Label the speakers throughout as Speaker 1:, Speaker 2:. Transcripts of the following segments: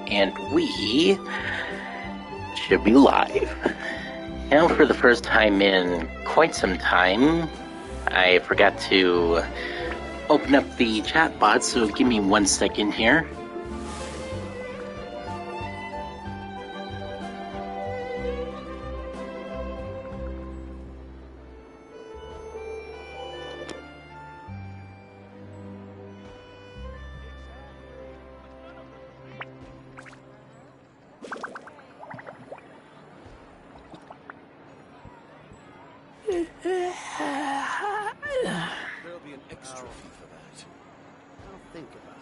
Speaker 1: And we should be live. Now, for the first time in quite some time, I forgot to open up the chat bot, so give me 1 second here.
Speaker 2: There'll be an extra fee for that. I'll think about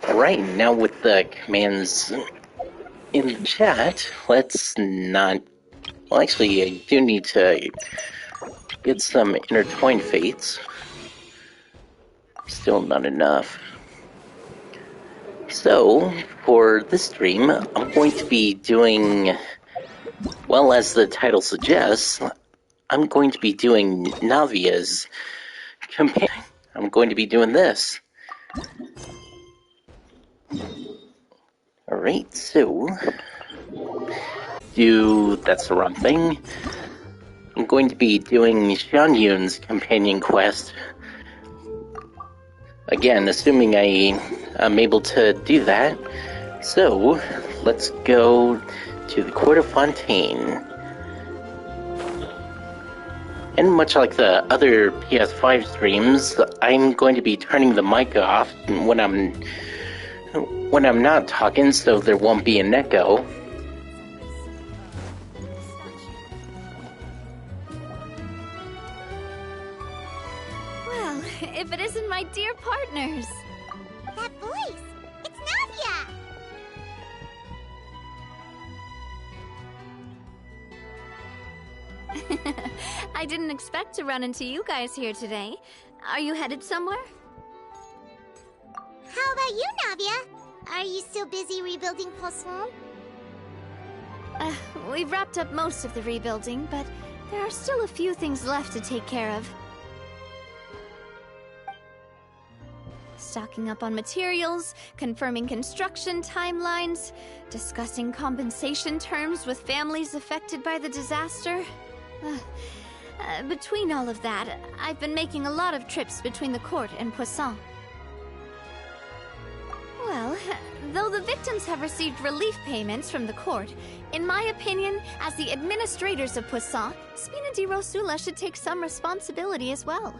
Speaker 1: it. Right, now with the commands in the chat, let's not... Well, actually, I do need to get some intertwined fates. Still not enough. So, for this stream, I'm going to be doing, well, as the title suggests, I'm going to be doing Navia's campaign. I'm going to be doing this. Alright, so... That's the wrong thing. I'm going to be doing Xianyun's companion quest. Again, assuming I am able to do that. So, let's go to the Court of Fontaine. And much like the other PS5 streams, I'm going to be turning the mic off when I'm not talking, so there won't be an echo.
Speaker 3: Well, if it isn't my dear partners.
Speaker 4: That voice! It's Navia!
Speaker 3: I didn't expect to run into you guys here today. Are you headed somewhere?
Speaker 4: How about you, Navia? Are you still busy rebuilding Poisson?
Speaker 3: We've wrapped up most of the rebuilding, but there are still a few things left to take care of. Stocking up on materials, confirming construction timelines, discussing compensation terms with families affected by the disaster. Between all of that, I've been making a lot of trips between the court and Poisson. Well, though the victims have received relief payments from the court, in my opinion, as the administrators of Poisson, Spina di Rosula should take some responsibility as well.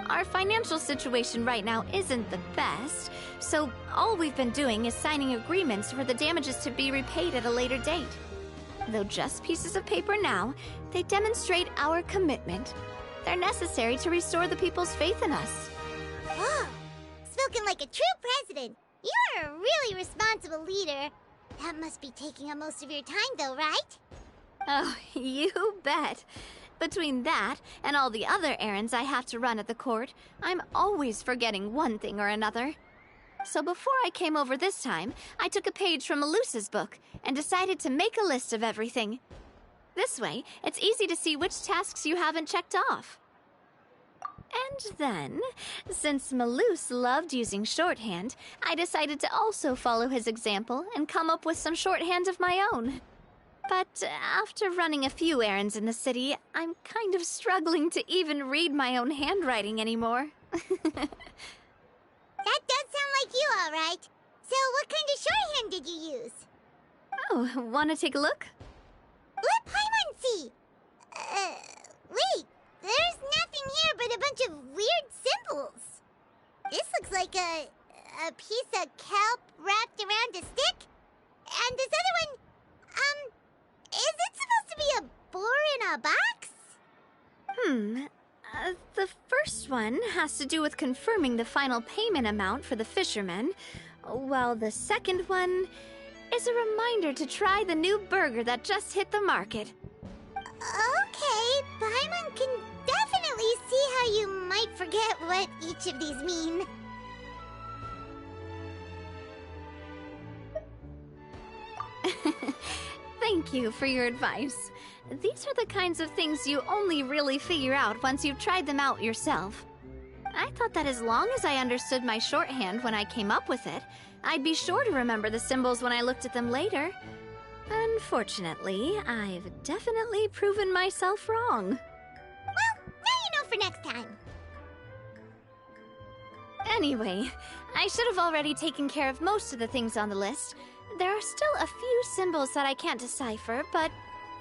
Speaker 3: Our financial situation right now isn't the best, so all we've been doing is signing agreements for the damages to be repaid at a later date. Though just pieces of paper now, they demonstrate our commitment. They're necessary to restore the people's faith in us.
Speaker 4: Oh, spoken like a true president. You're a really responsible leader. That must be taking up most of your time, though, right?
Speaker 3: Oh, you bet. Between that and all the other errands I have to run at the court, I'm always forgetting one thing or another. So before I came over this time, I took a page from Melusa's book and decided to make a list of everything. This way, it's easy to see which tasks you haven't checked off. And then, since Melus loved using shorthand, I decided to also follow his example and come up with some shorthand of my own. But after running a few errands in the city, I'm kind of struggling to even read my own handwriting anymore.
Speaker 4: That does sound like you, all right. So what kind of shorthand did you use?
Speaker 3: Oh, want to take a look?
Speaker 4: Let Paimon see! Wait, there's nothing here but a bunch of weird symbols. This looks like a piece of kelp wrapped around a stick. And this other one, is it supposed to be a boar in a box?
Speaker 3: The first one has to do with confirming the final payment amount for the fishermen, while the second one is a reminder to try the new burger that just hit the market.
Speaker 4: Okay, Paimon can definitely see how you might forget what each of these mean.
Speaker 3: Thank you for your advice. These are the kinds of things you only really figure out once you've tried them out yourself. I thought that as long as I understood my shorthand when I came up with it, I'd be sure to remember the symbols when I looked at them later. Unfortunately, I've definitely proven myself wrong.
Speaker 4: Well, now you know for next time.
Speaker 3: Anyway, I should have already taken care of most of the things on the list. There are still a few symbols that I can't decipher, but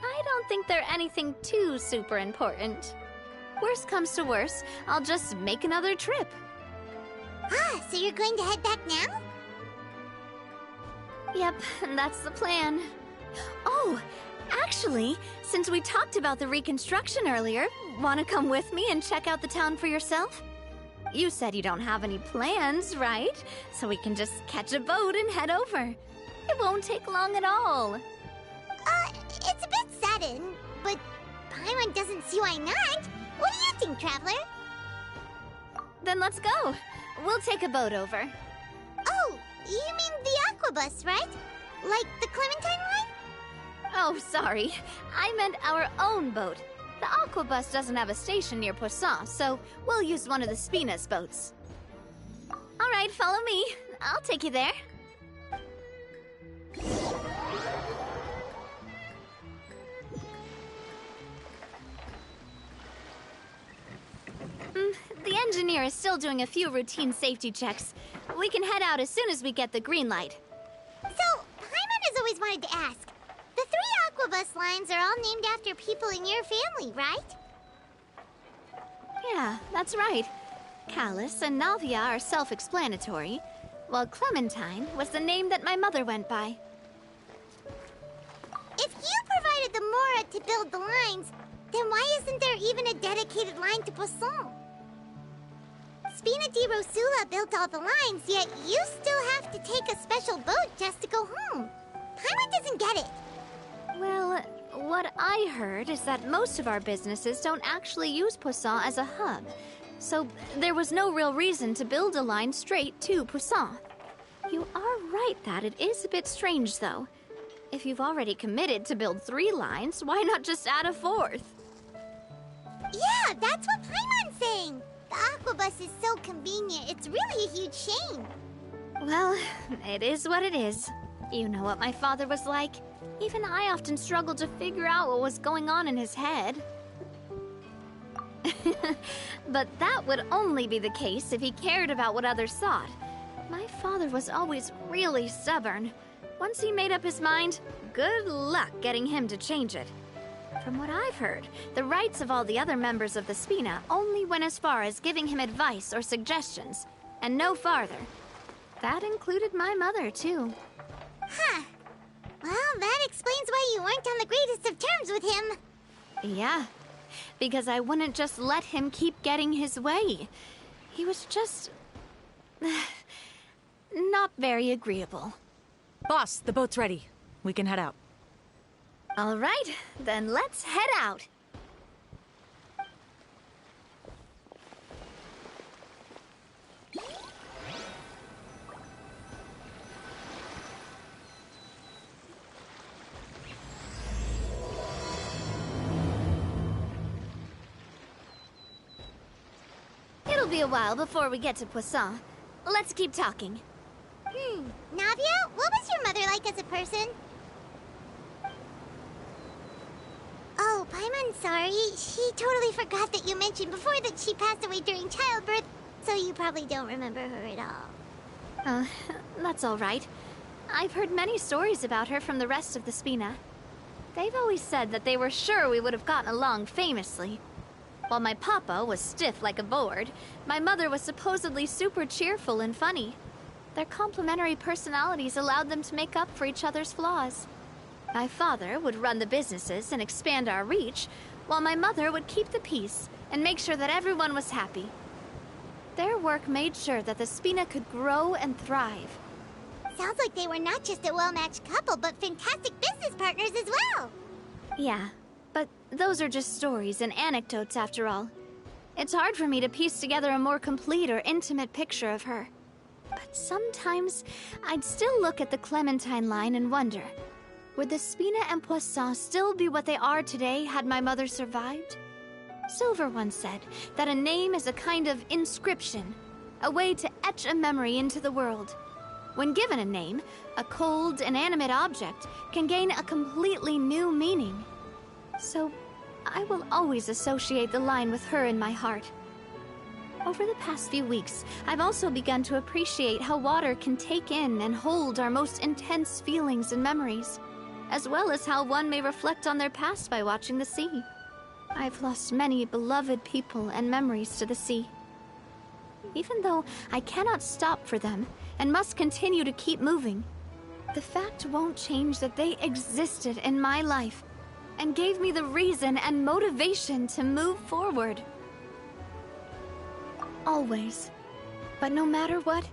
Speaker 3: I don't think they're anything too super important. Worst comes to worst, I'll just make another trip.
Speaker 4: Ah, so you're going to head back now?
Speaker 3: Yep, that's the plan. Oh, actually, since we talked about the reconstruction earlier, want to come with me and check out the town for yourself? You said you don't have any plans, right? So we can just catch a boat and head over. It won't take long at all.
Speaker 4: It's a bit sudden, but Paimon doesn't see why not. What do you think, Traveler?
Speaker 3: Then let's go. We'll take a boat over.
Speaker 4: Oh, you mean the Aquabus, right? Like the Clementine line?
Speaker 3: Oh, sorry. I meant our own boat. The Aquabus doesn't have a station near Poisson, so we'll use one of the Spina's boats. All right, follow me. I'll take you there. The engineer is still doing a few routine safety checks. We can head out as soon as we get the green light.
Speaker 4: So, Paimon has always wanted to ask. The 3 Aquabus lines are all named after people in your family, right?
Speaker 3: Yeah, that's right. Callus and Navia are self-explanatory, while Clementine was the name that my mother went by.
Speaker 4: If you provided the Mora to build the lines, then why isn't there even a dedicated line to Poisson? Spina di Rosula built all the lines, yet you still have to take a special boat just to go home. Paimon doesn't get it.
Speaker 3: Well, what I heard is that most of our businesses don't actually use Poisson as a hub, so there was no real reason to build a line straight to Poisson. You are right that it is a bit strange, though. If you've already committed to build 3 lines, why not just add a 4th?
Speaker 4: Yeah, that's what Paimon's saying. The Aquabus is so convenient, it's really a huge shame.
Speaker 3: Well, it is what it is. You know what my father was like. Even I often struggled to figure out what was going on in his head. But that would only be the case if he cared about what others thought. My father was always really stubborn. Once he made up his mind, good luck getting him to change it. From what I've heard, the rights of all the other members of the Spina only went as far as giving him advice or suggestions, and no farther. That included my mother, too.
Speaker 4: Huh. Well, that explains why you weren't on the greatest of terms with him.
Speaker 3: Yeah, because I wouldn't just let him keep getting his way. He was just... not very agreeable.
Speaker 5: Boss, the boat's ready. We can head out.
Speaker 3: All right, then let's head out. It'll be a while before we get to Poisson. Let's keep talking.
Speaker 4: Navia, what was your mother like as a person? Oh, Paimon's sorry. She totally forgot that you mentioned before that she passed away during childbirth, so you probably don't remember her at all.
Speaker 3: That's all right. I've heard many stories about her from the rest of the Spina. They've always said that they were sure we would have gotten along famously. While my papa was stiff like a board, my mother was supposedly super cheerful and funny. Their complementary personalities allowed them to make up for each other's flaws. My father would run the businesses and expand our reach, while my mother would keep the peace and make sure that everyone was happy. Their work made sure that the Spina could grow and thrive.
Speaker 4: Sounds like they were not just a well-matched couple, but fantastic business partners as well.
Speaker 3: Yeah, but those are just stories and anecdotes after all. It's hard for me to piece together a more complete or intimate picture of her. But sometimes I'd still look at the Clementine line and wonder, Would the Spina and Poisson still be what they are today had my mother survived? Silver once said that a name is a kind of inscription, a way to etch a memory into the world. When given a name, a cold, inanimate object can gain a completely new meaning. So, I will always associate the line with her in my heart. Over the past few weeks, I've also begun to appreciate how water can take in and hold our most intense feelings and memories, as well as how one may reflect on their past by watching the sea. I've lost many beloved people and memories to the sea. Even though I cannot stop for them and must continue to keep moving, the fact won't change that they existed in my life and gave me the reason and motivation to move forward. Always. But no matter what,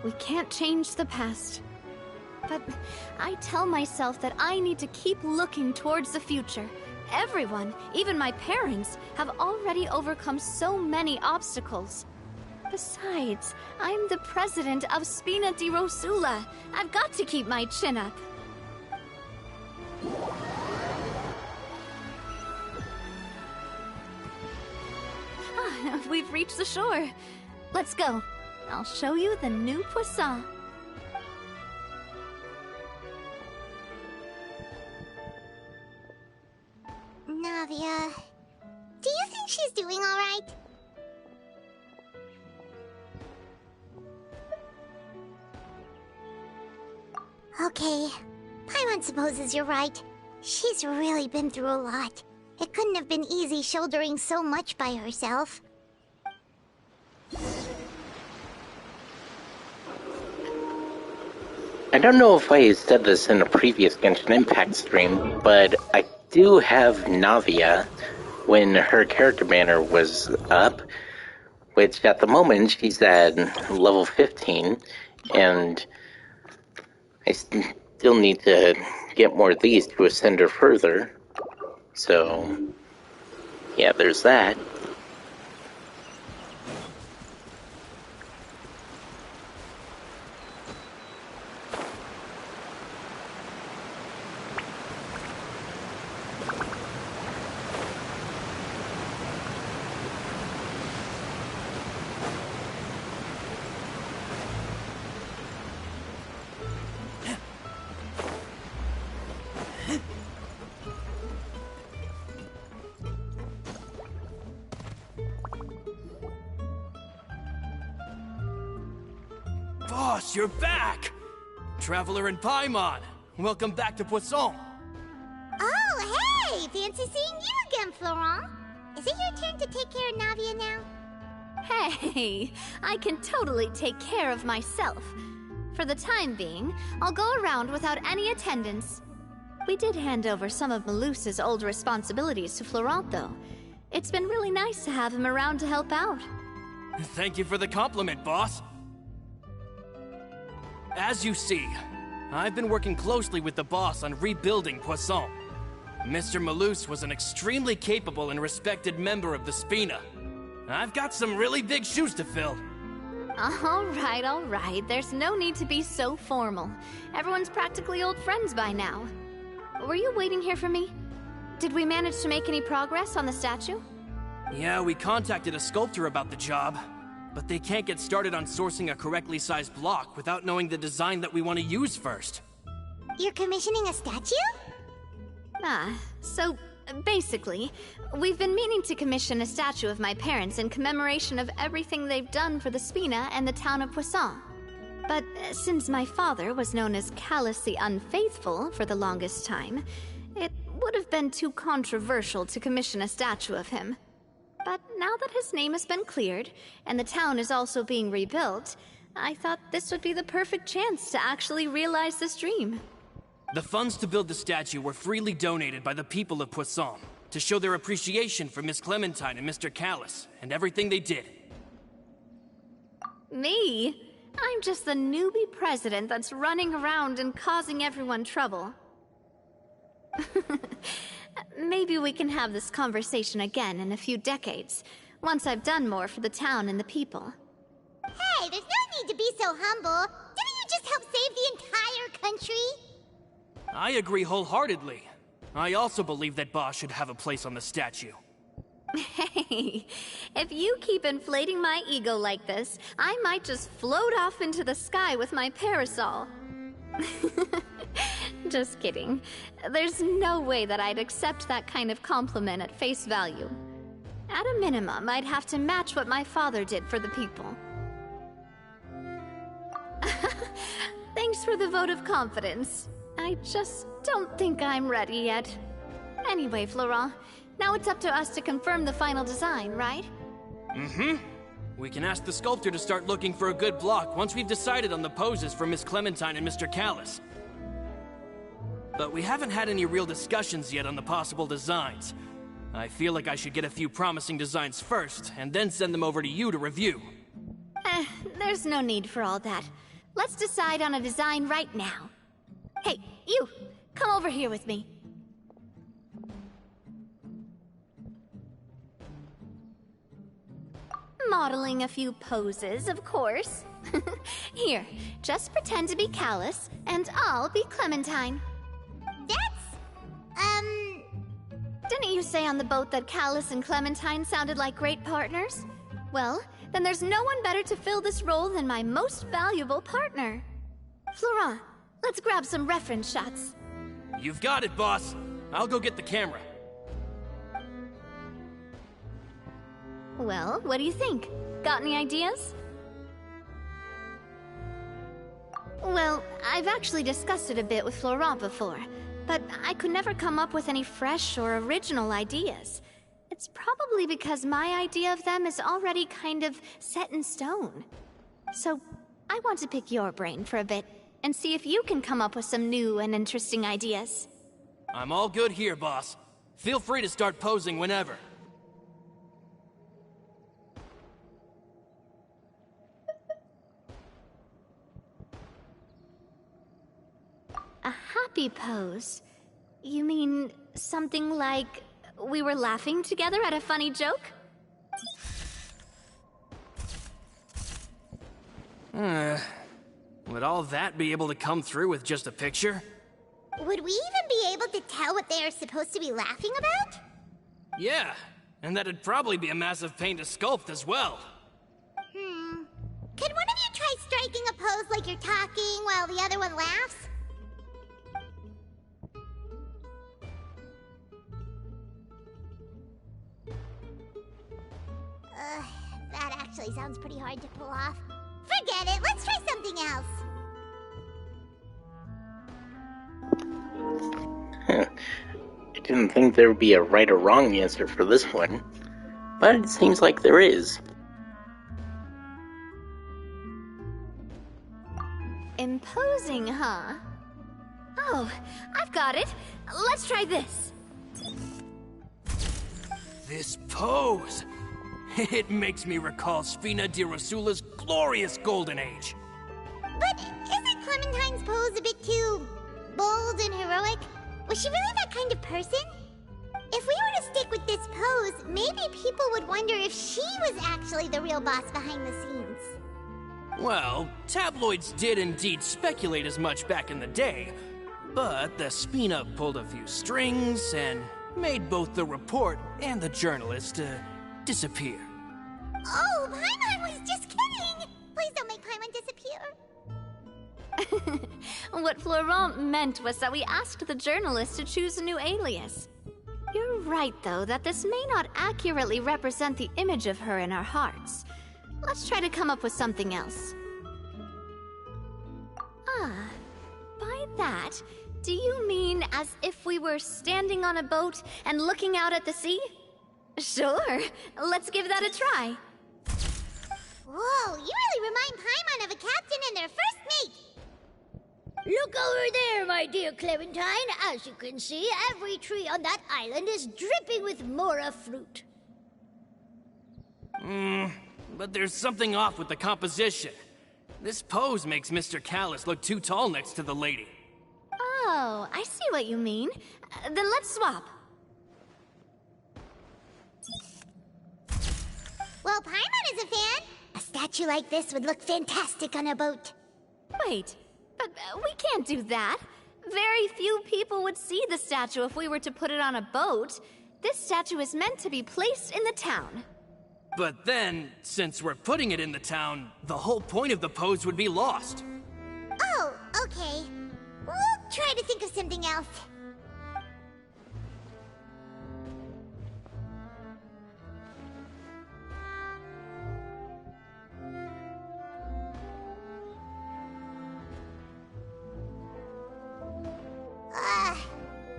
Speaker 3: we can't change the past. But I tell myself that I need to keep looking towards the future. Everyone, even my parents, have already overcome so many obstacles. Besides, I'm the president of Spina di Rosula. I've got to keep my chin up. Ah, we've reached the shore. Let's go. I'll show you the new Poisson.
Speaker 4: Navia, do you think she's doing all right? Okay, Paimon supposes you're right. She's really been through a lot. It couldn't have been easy shouldering so much by herself.
Speaker 1: I don't know if I said this in a previous Genshin Impact stream, but I do have Navia when her character banner was up, which at the moment she's at level 15, and I still need to get more of these to ascend her further. So, yeah, there's that.
Speaker 2: Boss, you're back! Traveler and Paimon, welcome back to Poisson.
Speaker 4: Oh, hey! Fancy seeing you again, Florent. Is it your turn to take care of Navia now?
Speaker 3: Hey, I can totally take care of myself. For the time being, I'll go around without any attendance. We did hand over some of Malus's old responsibilities to Florent, though. It's been really nice to have him around to help out.
Speaker 2: Thank you for the compliment, boss. As you see, I've been working closely with the boss on rebuilding Poisson. Mr. Malus was an extremely capable and respected member of the Spina. I've got some really big shoes to fill.
Speaker 3: All right. There's no need to be so formal. Everyone's practically old friends by now. Were you waiting here for me? Did we manage to make any progress on the statue?
Speaker 2: Yeah, we contacted a sculptor about the job, but they can't get started on sourcing a correctly sized block without knowing the design that we want to use first.
Speaker 4: You're commissioning a statue?
Speaker 3: So basically, we've been meaning to commission a statue of my parents in commemoration of everything they've done for the Spina and the town of Poisson. But since my father was known as Callus the Unfaithful for the longest time, it would have been too controversial to commission a statue of him. But now that his name has been cleared, and the town is also being rebuilt, I thought this would be the perfect chance to actually realize this dream.
Speaker 2: The funds to build the statue were freely donated by the people of Poisson to show their appreciation for Miss Clementine and Mr. Callus and everything they did.
Speaker 3: Me? I'm just the newbie president that's running around and causing everyone trouble. Maybe we can have this conversation again in a few decades, once I've done more for the town and the people.
Speaker 4: Hey, there's no need to be so humble. Didn't you just help save the entire country?
Speaker 2: I agree wholeheartedly. I also believe that Boss should have a place on the statue.
Speaker 3: Hey, if you keep inflating my ego like this, I might just float off into the sky with my parasol. Just kidding. There's no way that I'd accept that kind of compliment at face value. At a minimum, I'd have to match what my father did for the people. Thanks for the vote of confidence. I just don't think I'm ready yet. Anyway, Florent, now it's up to us to confirm the final design, right?
Speaker 2: Mm-hmm. We can ask the sculptor to start looking for a good block once we've decided on the poses for Miss Clementine and Mr. Callis. But we haven't had any real discussions yet on the possible designs. I feel like I should get a few promising designs first, and then send them over to you to review.
Speaker 3: There's no need for all that. Let's decide on a design right now. Hey, you! Come over here with me. Modeling a few poses, of course. Here, just pretend to be Callis, and I'll be Clementine. Didn't you say on the boat that Callis and Clementine sounded like great partners? Well, then there's no one better to fill this role than my most valuable partner. Florent, let's grab some reference shots.
Speaker 2: You've got it, boss. I'll go get the camera.
Speaker 3: Well, what do you think? Got any ideas? Well, I've actually discussed it a bit with Florent before, but I could never come up with any fresh or original ideas. It's probably because my idea of them is already kind of set in stone. So, I want to pick your brain for a bit, and see if you can come up with some new and interesting ideas.
Speaker 2: I'm all good here, boss. Feel free to start posing whenever.
Speaker 3: A happy pose? You mean something like we were laughing together at a funny joke?
Speaker 2: Would all that be able to come through with just a picture?
Speaker 4: Would we even be able to tell what they are supposed to be laughing about?
Speaker 2: Yeah, and that'd probably be a massive pain to sculpt as well.
Speaker 4: Could one of you try striking a pose like you're talking while the other one laughs? That actually sounds pretty hard to pull off. Forget it, let's try something else.
Speaker 1: I didn't think there would be a right or wrong answer for this one, but it seems like there is.
Speaker 3: Imposing, huh? Oh, I've got it. Let's try this.
Speaker 2: This pose! It makes me recall Spina di Rosula's glorious golden age.
Speaker 4: But isn't Clementine's pose a bit too bold and heroic? Was she really that kind of person? If we were to stick with this pose, maybe people would wonder if she was actually the real boss behind the scenes.
Speaker 2: Well, tabloids did indeed speculate as much back in the day, but the Spina pulled a few strings and made both the report and the journalist disappear.
Speaker 4: Oh, Paimon was just kidding! Please don't make Paimon disappear.
Speaker 3: What Florent meant was that we asked the journalist to choose a new alias. You're right, though, that this may not accurately represent the image of her in our hearts. Let's try to come up with something else. Ah, by that, do you mean as if we were standing on a boat and looking out at the sea? Sure, let's give that a try.
Speaker 4: Whoa, you really remind Paimon of a captain and their first mate.
Speaker 6: Look over there, my dear Clementine. As you can see, every tree on that island is dripping with mora fruit.
Speaker 2: But there's something off with the composition. This pose makes Mr. Callis look too tall next to the lady.
Speaker 3: Oh, I see what you mean. Then let's swap.
Speaker 4: Well, Paimon is a fan. A statue like this would look fantastic on a boat.
Speaker 3: Wait, but we can't do that. Very few people would see the statue if we were to put it on a boat. This statue is meant to be placed in the town.
Speaker 2: But then, since we're putting it in the town, the whole point of the pose would be lost.
Speaker 4: Oh, okay. We'll try to think of something else.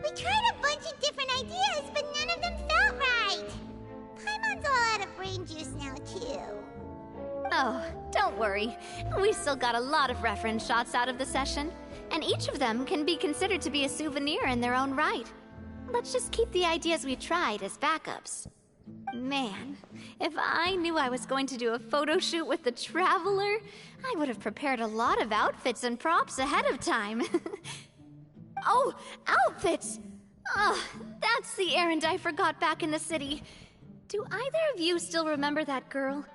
Speaker 4: We tried a bunch of different ideas, but none of them felt right. Paimon's all out of brain juice now, too.
Speaker 3: Oh, don't worry. We still got a lot of reference shots out of the session, and each of them can be considered to be a souvenir in their own right. Let's just keep the ideas we tried as backups. Man, if I knew I was going to do a photo shoot with the Traveler, I would have prepared a lot of outfits and props ahead of time. Oh, outfits! Oh, that's the errand I forgot back in the city. Do either of you still remember that girl?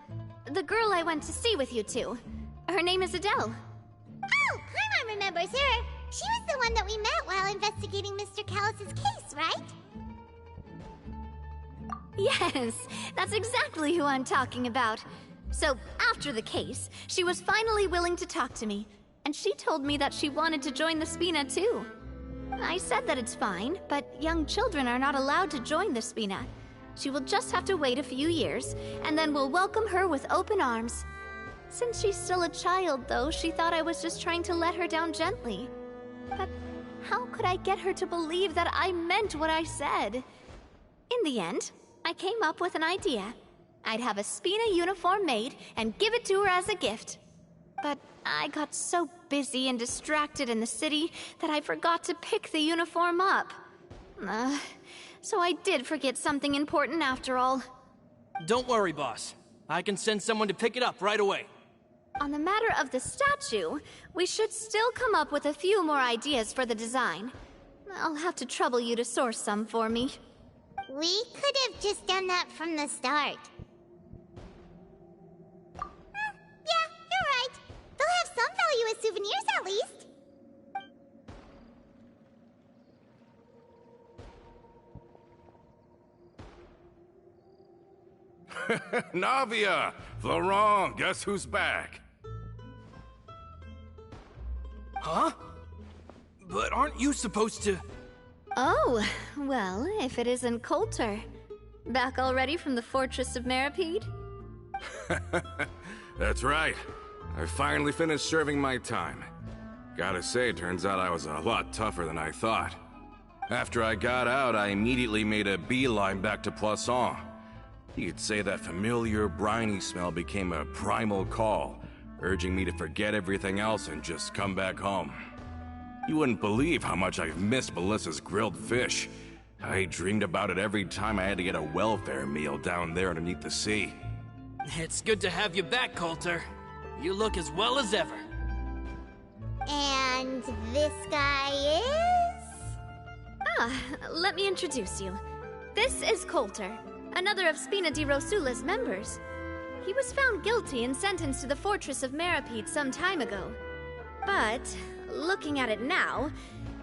Speaker 3: The girl I went to see with you two. Her name is Adele.
Speaker 4: Oh, Paimon remembers her. She was the one that we met while investigating Mr. Callus's case, right?
Speaker 3: Yes, that's exactly who I'm talking about. So, after the case, she was finally willing to talk to me, and she told me that she wanted to join the Spina too. I said that it's fine, but young children are not allowed to join the Spina. She will just have to wait a few years, and then we'll welcome her with open arms. Since she's still a child, though, she thought I was just trying to let her down gently. But how could I get her to believe that I meant what I said? In the end, I came up with an idea. I'd have a Spina uniform made and give it to her as a gift. But I got so busy and distracted in the city that I forgot to pick the uniform up. So I did forget something important after all.
Speaker 2: Don't worry, boss. I can send someone to pick it up right away.
Speaker 3: On the matter of the statue, we should still come up with a few more ideas for the design. I'll have to trouble you to source some for me.
Speaker 4: We could have just done that from the start. Yeah, you're right. They'll have some value as souvenirs at least.
Speaker 7: Navia! Florent, guess who's back?
Speaker 2: Huh? But aren't you supposed to...
Speaker 3: Oh, well, if it isn't Coulter. Back already from the Fortress of Meripede?
Speaker 7: That's right. I finally finished serving my time. Gotta say, turns out I was a lot tougher than I thought. After I got out, I immediately made a beeline back to Poisson. You could say that familiar, briny smell became a primal call, urging me to forget everything else and just come back home. You wouldn't believe how much I've missed Melissa's grilled fish. I dreamed about it every time I had to get a welfare meal down there underneath the sea.
Speaker 2: It's good to have you back, Coulter. You look as well as ever.
Speaker 4: And this guy is?
Speaker 3: Let me introduce you. This is Coulter, another of Spina di Rosula's members. He was found guilty and sentenced to the Fortress of Meripede some time ago. But, looking at it now,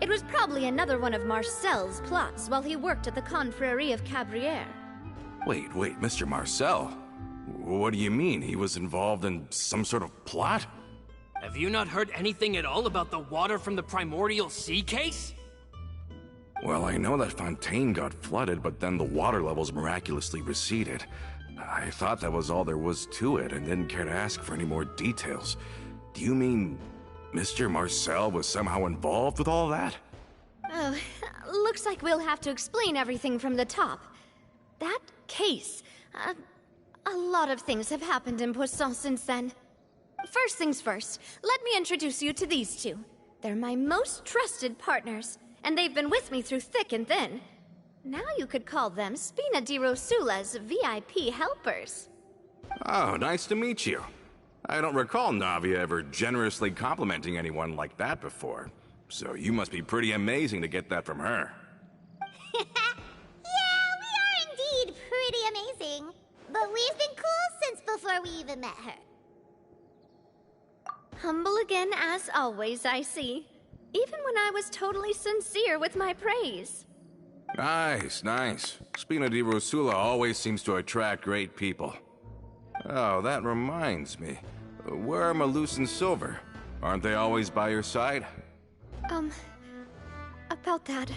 Speaker 3: it was probably another one of Marcel's plots while he worked at the Confrérie of Cabrières.
Speaker 7: Wait, Mr. Marcel? What do you mean? He was involved in some sort of plot?
Speaker 2: Have you not heard anything at all about the water from the primordial sea case?
Speaker 7: Well, I know that Fontaine got flooded, but then the water levels miraculously receded. I thought that was all there was to it and didn't care to ask for any more details. Do you mean Mr. Marcel was somehow involved with all that?
Speaker 3: Oh, looks like we'll have to explain everything from the top. That case, a lot of things have happened in Poisson since then. First things first, let me introduce you to these two. They're my most trusted partners, and they've been with me through thick and thin. Now you could call them Spina di Rosula's VIP helpers.
Speaker 7: Oh, nice to meet you. I don't recall Navia ever generously complimenting anyone like that before. So you must be pretty amazing to get that from her.
Speaker 4: Yeah, we are indeed pretty amazing. But we've been cool since before we even met her.
Speaker 3: Humble again as always, I see. even when I was totally sincere with my praise.
Speaker 7: Nice, nice. Spina di Rosula always seems to attract great people. Oh, that reminds me. Where are Malus and Silver? Aren't they always by your side?
Speaker 3: About that.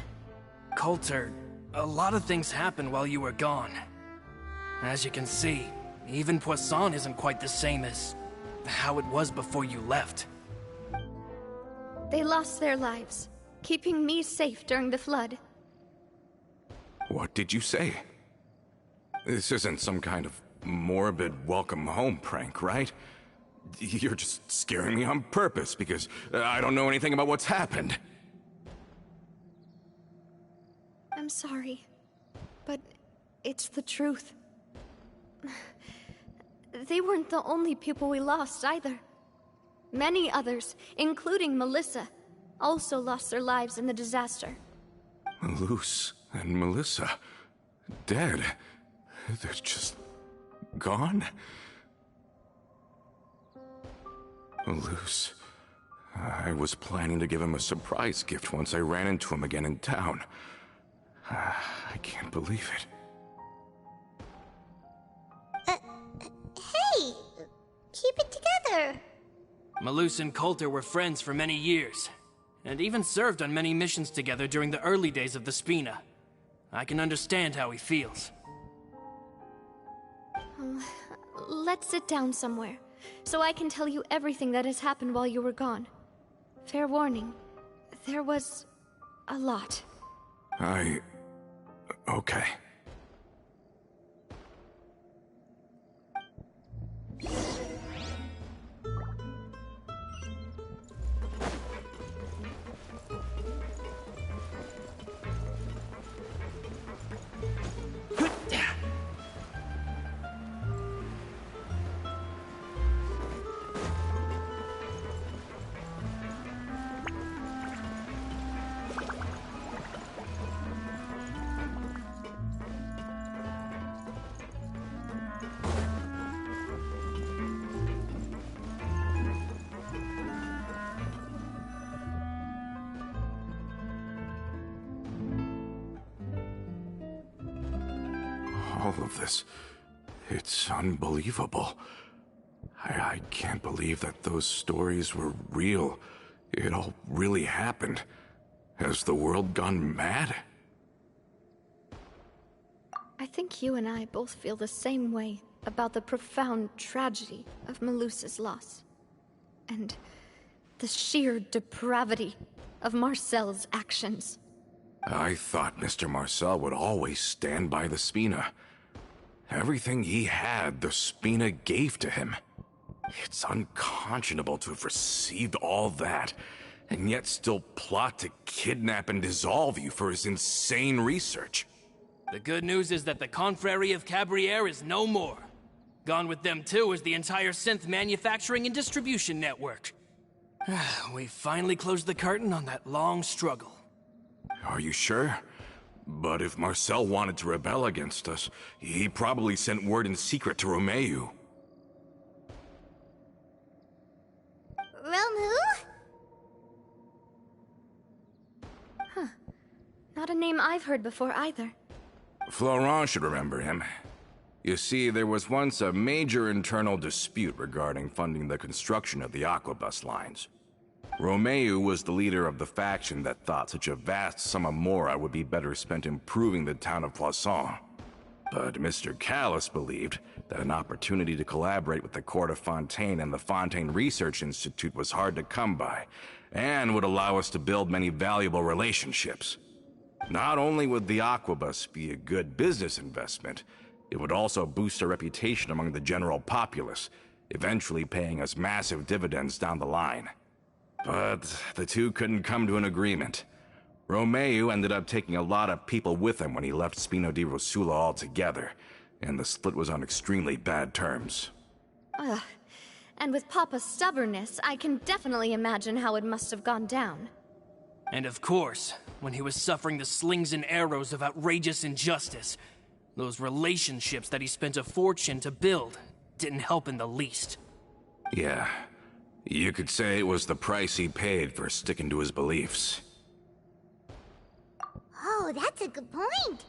Speaker 2: Coulter, a lot of things happened while you were gone. As you can see, even Poisson isn't quite the same as how it was before you left.
Speaker 3: They lost their lives, keeping me safe during the flood.
Speaker 7: What did you say? This isn't some kind of morbid welcome home prank, right? You're just scaring me on purpose because I don't know anything about what's happened.
Speaker 3: I'm sorry, but it's the truth. They weren't the only people we lost either. Many others, including Melissa, also lost their lives in the disaster.
Speaker 7: Malus and Melissa, dead. They're just gone? Malus, I was planning to give him a surprise gift once I ran into him again in town. I can't believe it.
Speaker 4: Hey! Keep it together!
Speaker 2: Malus and Coulter were friends for many years, and even served on many missions together during the early days of the Spina. I can understand how he feels.
Speaker 3: Let's sit down somewhere, so I can tell you everything that has happened while you were gone. Fair warning, there was a lot.
Speaker 7: Okay. All of this, it's unbelievable. I can't believe that those stories were real. It all really happened. Has the world gone mad?
Speaker 3: I think you and I both feel the same way about the profound tragedy of Melusa's loss. And the sheer depravity of Marcel's actions.
Speaker 7: I thought Mr. Marcel would always stand by the Spina. Everything he had, the Spina gave to him. It's unconscionable to have received all that, and yet still plot to kidnap and dissolve you for his insane research.
Speaker 2: The good news is that the Confrérie of Cabriere is no more. Gone with them too is the entire synth manufacturing and distribution network. We finally closed the curtain on that long struggle.
Speaker 7: Are you sure? But if Marcel wanted to rebel against us, he probably sent word in secret to Romeu.
Speaker 4: Romeu?
Speaker 3: Huh. Not a name I've heard before either.
Speaker 7: Florent should remember him. You see, there was once a major internal dispute regarding funding the construction of the Aquabus lines. Romeu was the leader of the faction that thought such a vast sum of mora would be better spent improving the town of Poisson. But Mr. Callis believed that an opportunity to collaborate with the court of Fontaine and the Fontaine Research Institute was hard to come by, and would allow us to build many valuable relationships. Not only would the Aquabus be a good business investment, it would also boost our reputation among the general populace, eventually paying us massive dividends down the line. But the two couldn't come to an agreement. Romeu ended up taking a lot of people with him when he left Spina di Rosula altogether, and the split was on extremely bad terms.
Speaker 3: Ugh. And with Papa's stubbornness, I can definitely imagine how it must have gone down.
Speaker 2: And of course, when he was suffering the slings and arrows of outrageous injustice, those relationships that he spent a fortune to build didn't help in the least.
Speaker 7: Yeah. You could say it was the price he paid for sticking to his beliefs.
Speaker 4: Oh, that's a good point.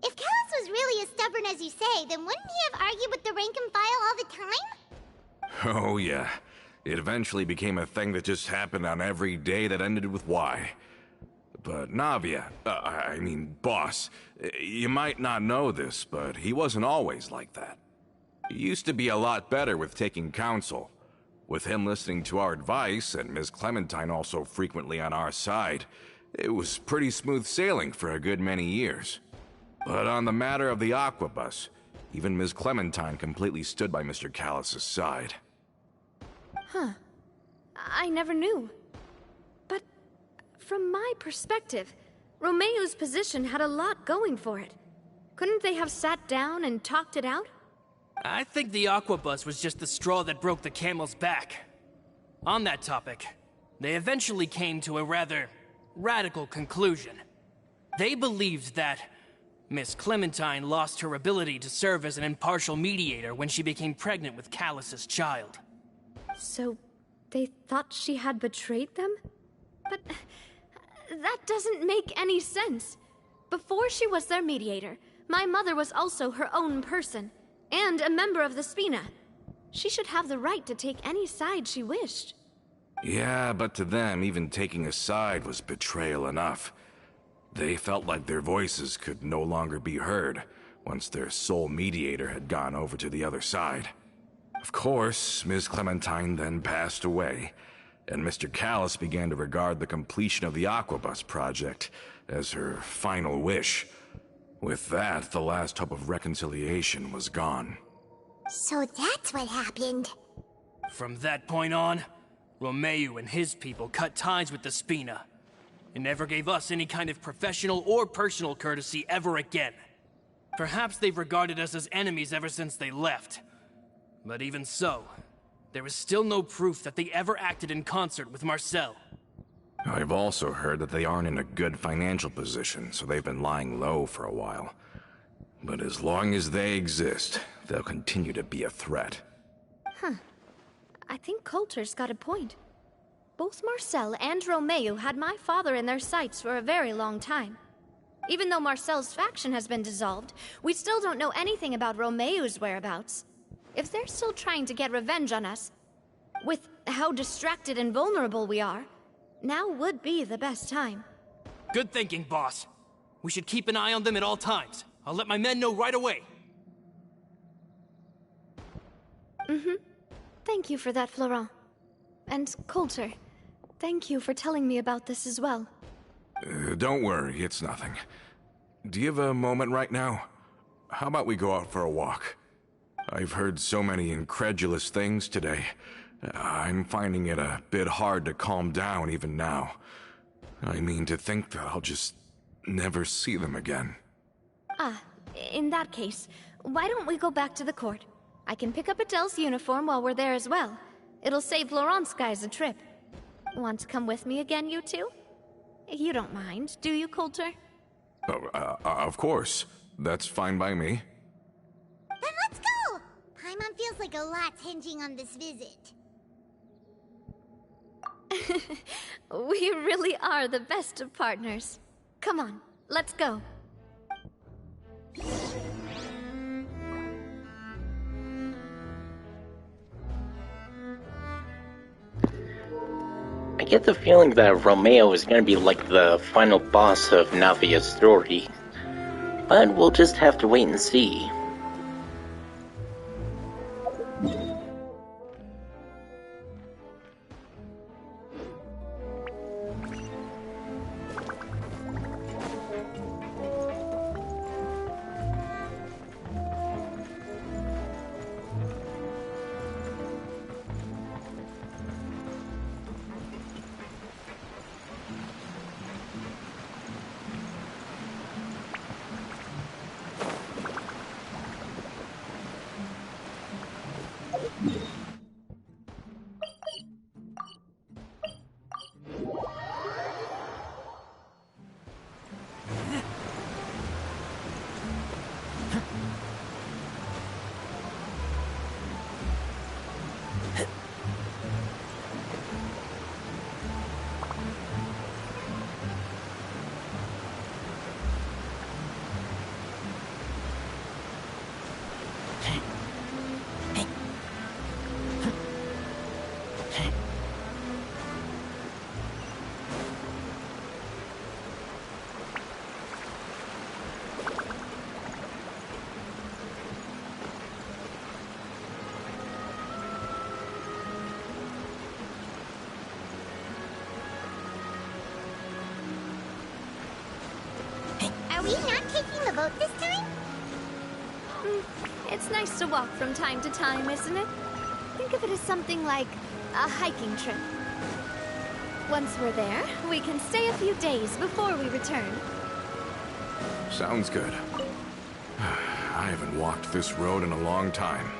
Speaker 4: If Callus was really as stubborn as you say, then wouldn't he have argued with the rank and file all the time?
Speaker 7: Oh yeah. It eventually became a thing that just happened on every day that ended with Y. But Navia, Boss, you might not know this, but he wasn't always like that. He used to be a lot better with taking counsel. With him listening to our advice, and Ms. Clementine also frequently on our side, it was pretty smooth sailing for a good many years. But on the matter of the Aquabus, even Ms. Clementine completely stood by Mr. Callus's side.
Speaker 3: Huh. I never knew. But from my perspective, Romeo's position had a lot going for it. Couldn't they have sat down and talked it out?
Speaker 2: I think the Aquabus was just the straw that broke the camel's back. On that topic, they eventually came to a rather radical conclusion. They believed that Miss Clementine lost her ability to serve as an impartial mediator when she became pregnant with Callus's child.
Speaker 3: So, they thought she had betrayed them? But that doesn't make any sense. Before she was their mediator, my mother was also her own person, and a member of the Spina. She should have the right to take any side she wished.
Speaker 7: Yeah, but to them, even taking a side was betrayal enough. They felt like their voices could no longer be heard once their sole mediator had gone over to the other side. Of course, Ms. Clementine then passed away, and Mr. Callus began to regard the completion of the Aquabus project as her final wish. With that, the last hope of reconciliation was gone.
Speaker 4: So that's what happened.
Speaker 2: From that point on, Romeo and his people cut ties with the Spina, and never gave us any kind of professional or personal courtesy ever again. Perhaps they've regarded us as enemies ever since they left. But even so, there is still no proof that they ever acted in concert with Marcel.
Speaker 7: I've also heard that they aren't in a good financial position, so they've been lying low for a while. But as long as they exist, they'll continue to be a threat.
Speaker 3: Huh. I think Coulter's got a point. Both Marcel and Romeo had my father in their sights for a very long time. Even though Marcel's faction has been dissolved, we still don't know anything about Romeo's whereabouts. If they're still trying to get revenge on us, with how distracted and vulnerable we are, now would be the best time.
Speaker 2: Good thinking, boss. We should keep an eye on them at all times. I'll let my men know right away.
Speaker 3: Thank you for that, Florent. And Coulter, thank you for telling me about this as well.
Speaker 7: Don't worry, it's nothing. Do you have a moment right now? How about we go out for a walk? I've heard so many incredulous things today. I'm finding it a bit hard to calm down even now. I mean, to think that I'll just never see them again.
Speaker 3: In that case, why don't we go back to the court? I can pick up Adele's uniform while we're there as well. It'll save Laurent's guys a trip. Want to come with me again, you two? You don't mind, do you, Coulter?
Speaker 7: Of course. That's fine by me.
Speaker 4: Then let's go! Paimon feels like a lot's hinging on this visit.
Speaker 3: We really are the best of partners. Come on, let's go.
Speaker 1: I get the feeling that Romeo is going to be like the final boss of Navia's story, but we'll just have to wait and see.
Speaker 4: Are we not taking the boat this time?
Speaker 3: It's nice to walk from time to time, isn't it? Think of it as something like a hiking trip. Once we're there, we can stay a few days before we return.
Speaker 7: Sounds good. I haven't walked this road in a long time.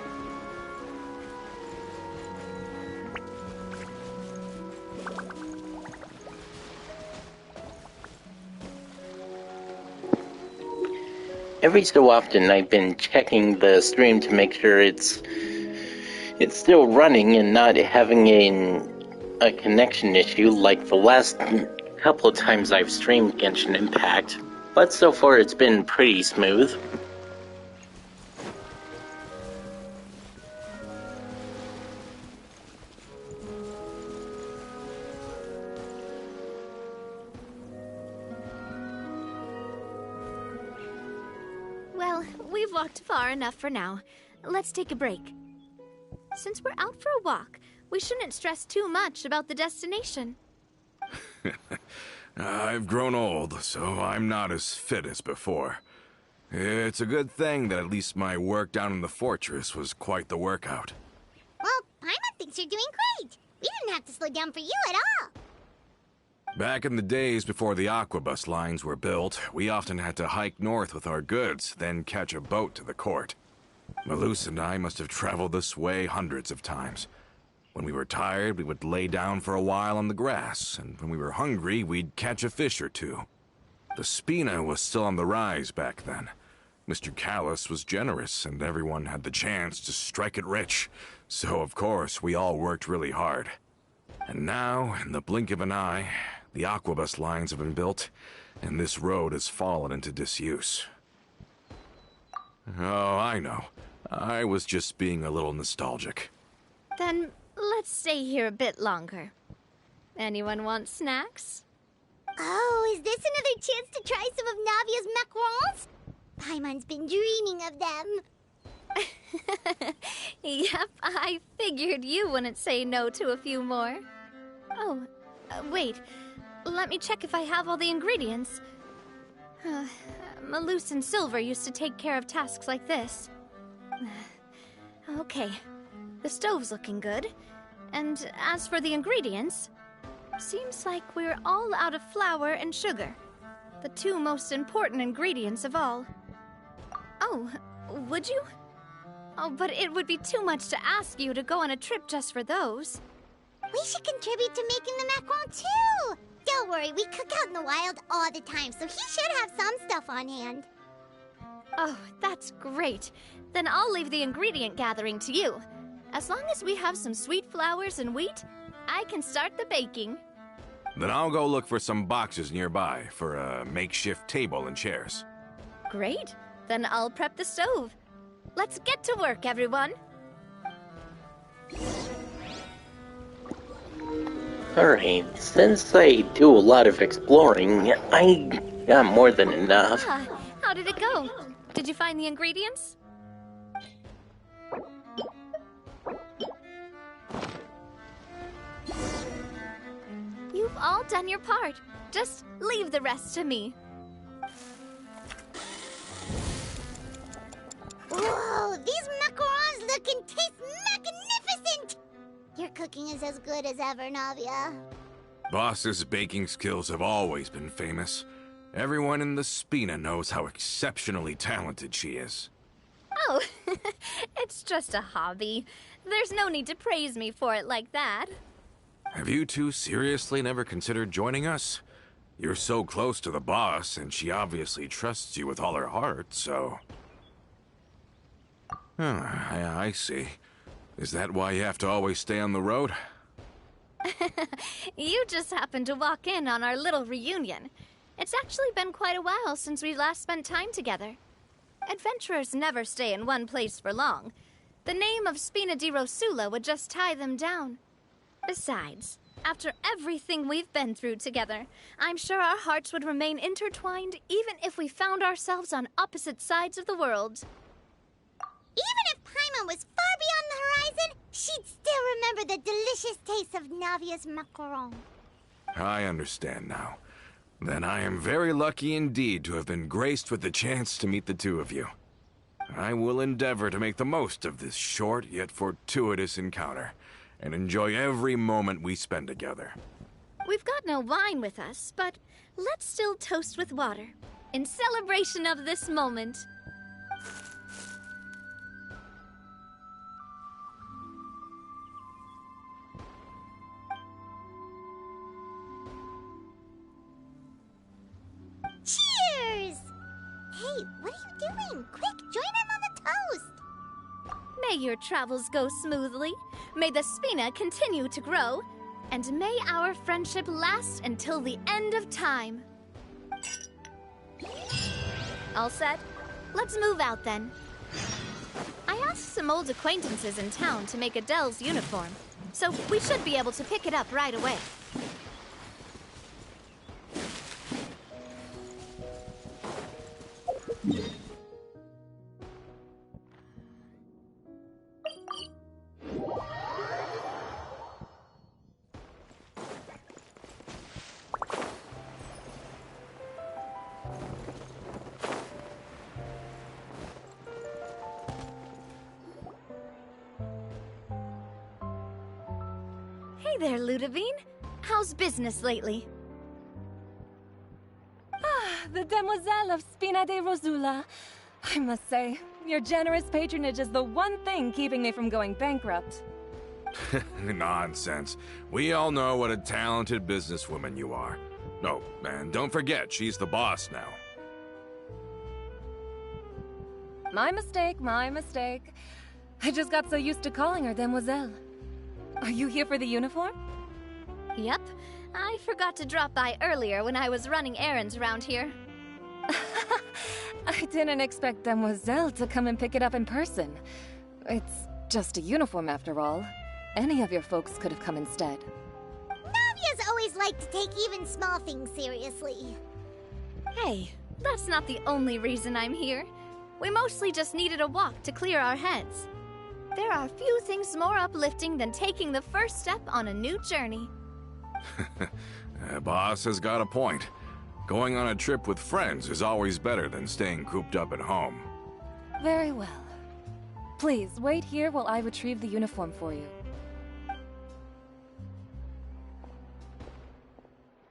Speaker 1: Every so often, I've been checking the stream to make sure it's still running and not having a connection issue like the last couple of times I've streamed Genshin Impact. But so far, it's been pretty smooth.
Speaker 3: Well, we've walked far enough for now. Let's take a break. Since we're out for a walk, we shouldn't stress too much about the destination.
Speaker 7: I've grown old, so I'm not as fit as before. It's a good thing that at least my work down in the fortress was quite the workout.
Speaker 4: Well, Paimon thinks you're doing great. We didn't have to slow down for you at all.
Speaker 7: Back in the days before the aquabus lines were built, we often had to hike north with our goods, then catch a boat to the court. Malus and I must have traveled this way hundreds of times. When we were tired, we would lay down for a while on the grass, and when we were hungry, we'd catch a fish or two. The Spina was still on the rise back then. Mr. Callus was generous, and everyone had the chance to strike it rich. So, of course, we all worked really hard. And now, in the blink of an eye, the aquabus lines have been built, and this road has fallen into disuse. Oh, I know. I was just being a little nostalgic.
Speaker 3: Then let's stay here a bit longer. Anyone want snacks?
Speaker 4: Oh, is this another chance to try some of Navia's macarons? Paimon's been dreaming of them.
Speaker 3: Yep, I figured you wouldn't say no to a few more. Oh, wait. Let me check if I have all the ingredients. Malus and Silver used to take care of tasks like this. Okay, the stove's looking good. And as for the ingredients, seems like we're all out of flour and sugar. The two most important ingredients of all. Oh, would you? Oh, but it would be too much to ask you to go on a trip just for those.
Speaker 4: We should contribute to making the macaron too. Don't worry, we cook out in the wild all the time, so he should have some stuff on hand.
Speaker 3: Oh, that's great. Then I'll leave the ingredient gathering to you. As long as we have some sweet flours and wheat, I can start the baking.
Speaker 7: Then I'll go look for some boxes nearby for a makeshift table and chairs.
Speaker 3: Great. Then I'll prep the stove. Let's get to work, everyone.
Speaker 1: Alright, since I do a lot of exploring, I got more than enough.
Speaker 3: How did it go? Did you find the ingredients? You've all done your part. Just leave the rest to me.
Speaker 4: Whoa, these macarons look and taste magnificent! Your cooking is as good as ever, Navia.
Speaker 7: Boss's baking skills have always been famous. Everyone in the Spina knows how exceptionally talented she is.
Speaker 3: Oh, it's just a hobby. There's no need to praise me for it like that.
Speaker 7: Have you two seriously never considered joining us? You're so close to the boss, and she obviously trusts you with all her heart, so... I see. Is that why you have to always stay on the road?
Speaker 3: You just happened to walk in on our little reunion. It's actually been quite a while since we last spent time together. Adventurers never stay in one place for long. The name of Spina di Rosula would just tie them down. Besides, after everything we've been through together, I'm sure our hearts would remain intertwined even if we found ourselves on opposite sides of the world.
Speaker 4: Even if Paimon was far beyond the horizon, she'd still remember the delicious taste of Navia's macaron.
Speaker 7: I understand now. Then I am very lucky indeed to have been graced with the chance to meet the two of you. I will endeavor to make the most of this short yet fortuitous encounter, and enjoy every moment we spend together.
Speaker 3: We've got no wine with us, but let's still toast with water, in celebration of this moment.
Speaker 4: Cheers! Hey, what are you doing? Quick, join in on the toast!
Speaker 3: May your travels go smoothly, may the Spina continue to grow, and may our friendship last until the end of time. All set? Let's move out then. I asked some old acquaintances in town to make Adele's uniform, so we should be able to pick it up right away. Hey there, Ludovine. How's business lately?
Speaker 8: The Demoiselle of Spina de Rosula. I must say, your generous patronage is the one thing keeping me from going bankrupt.
Speaker 7: Nonsense. We all know what a talented businesswoman you are. Oh, and don't forget, she's the boss now.
Speaker 8: My mistake, my mistake. I just got so used to calling her Demoiselle. Are you here for the uniform?
Speaker 3: Yep. I forgot to drop by earlier when I was running errands around here.
Speaker 8: I didn't expect Demoiselle to come and pick it up in person. It's just a uniform after all. Any of your folks could have come instead.
Speaker 4: Navia's always liked to take even small things seriously.
Speaker 3: Hey, that's not the only reason I'm here. We mostly just needed a walk to clear our heads. There are few things more uplifting than taking the first step on a new journey.
Speaker 7: Boss has got a point. Going on a trip with friends is always better than staying cooped up at home.
Speaker 8: Very well. Please, wait here while I retrieve the uniform for you.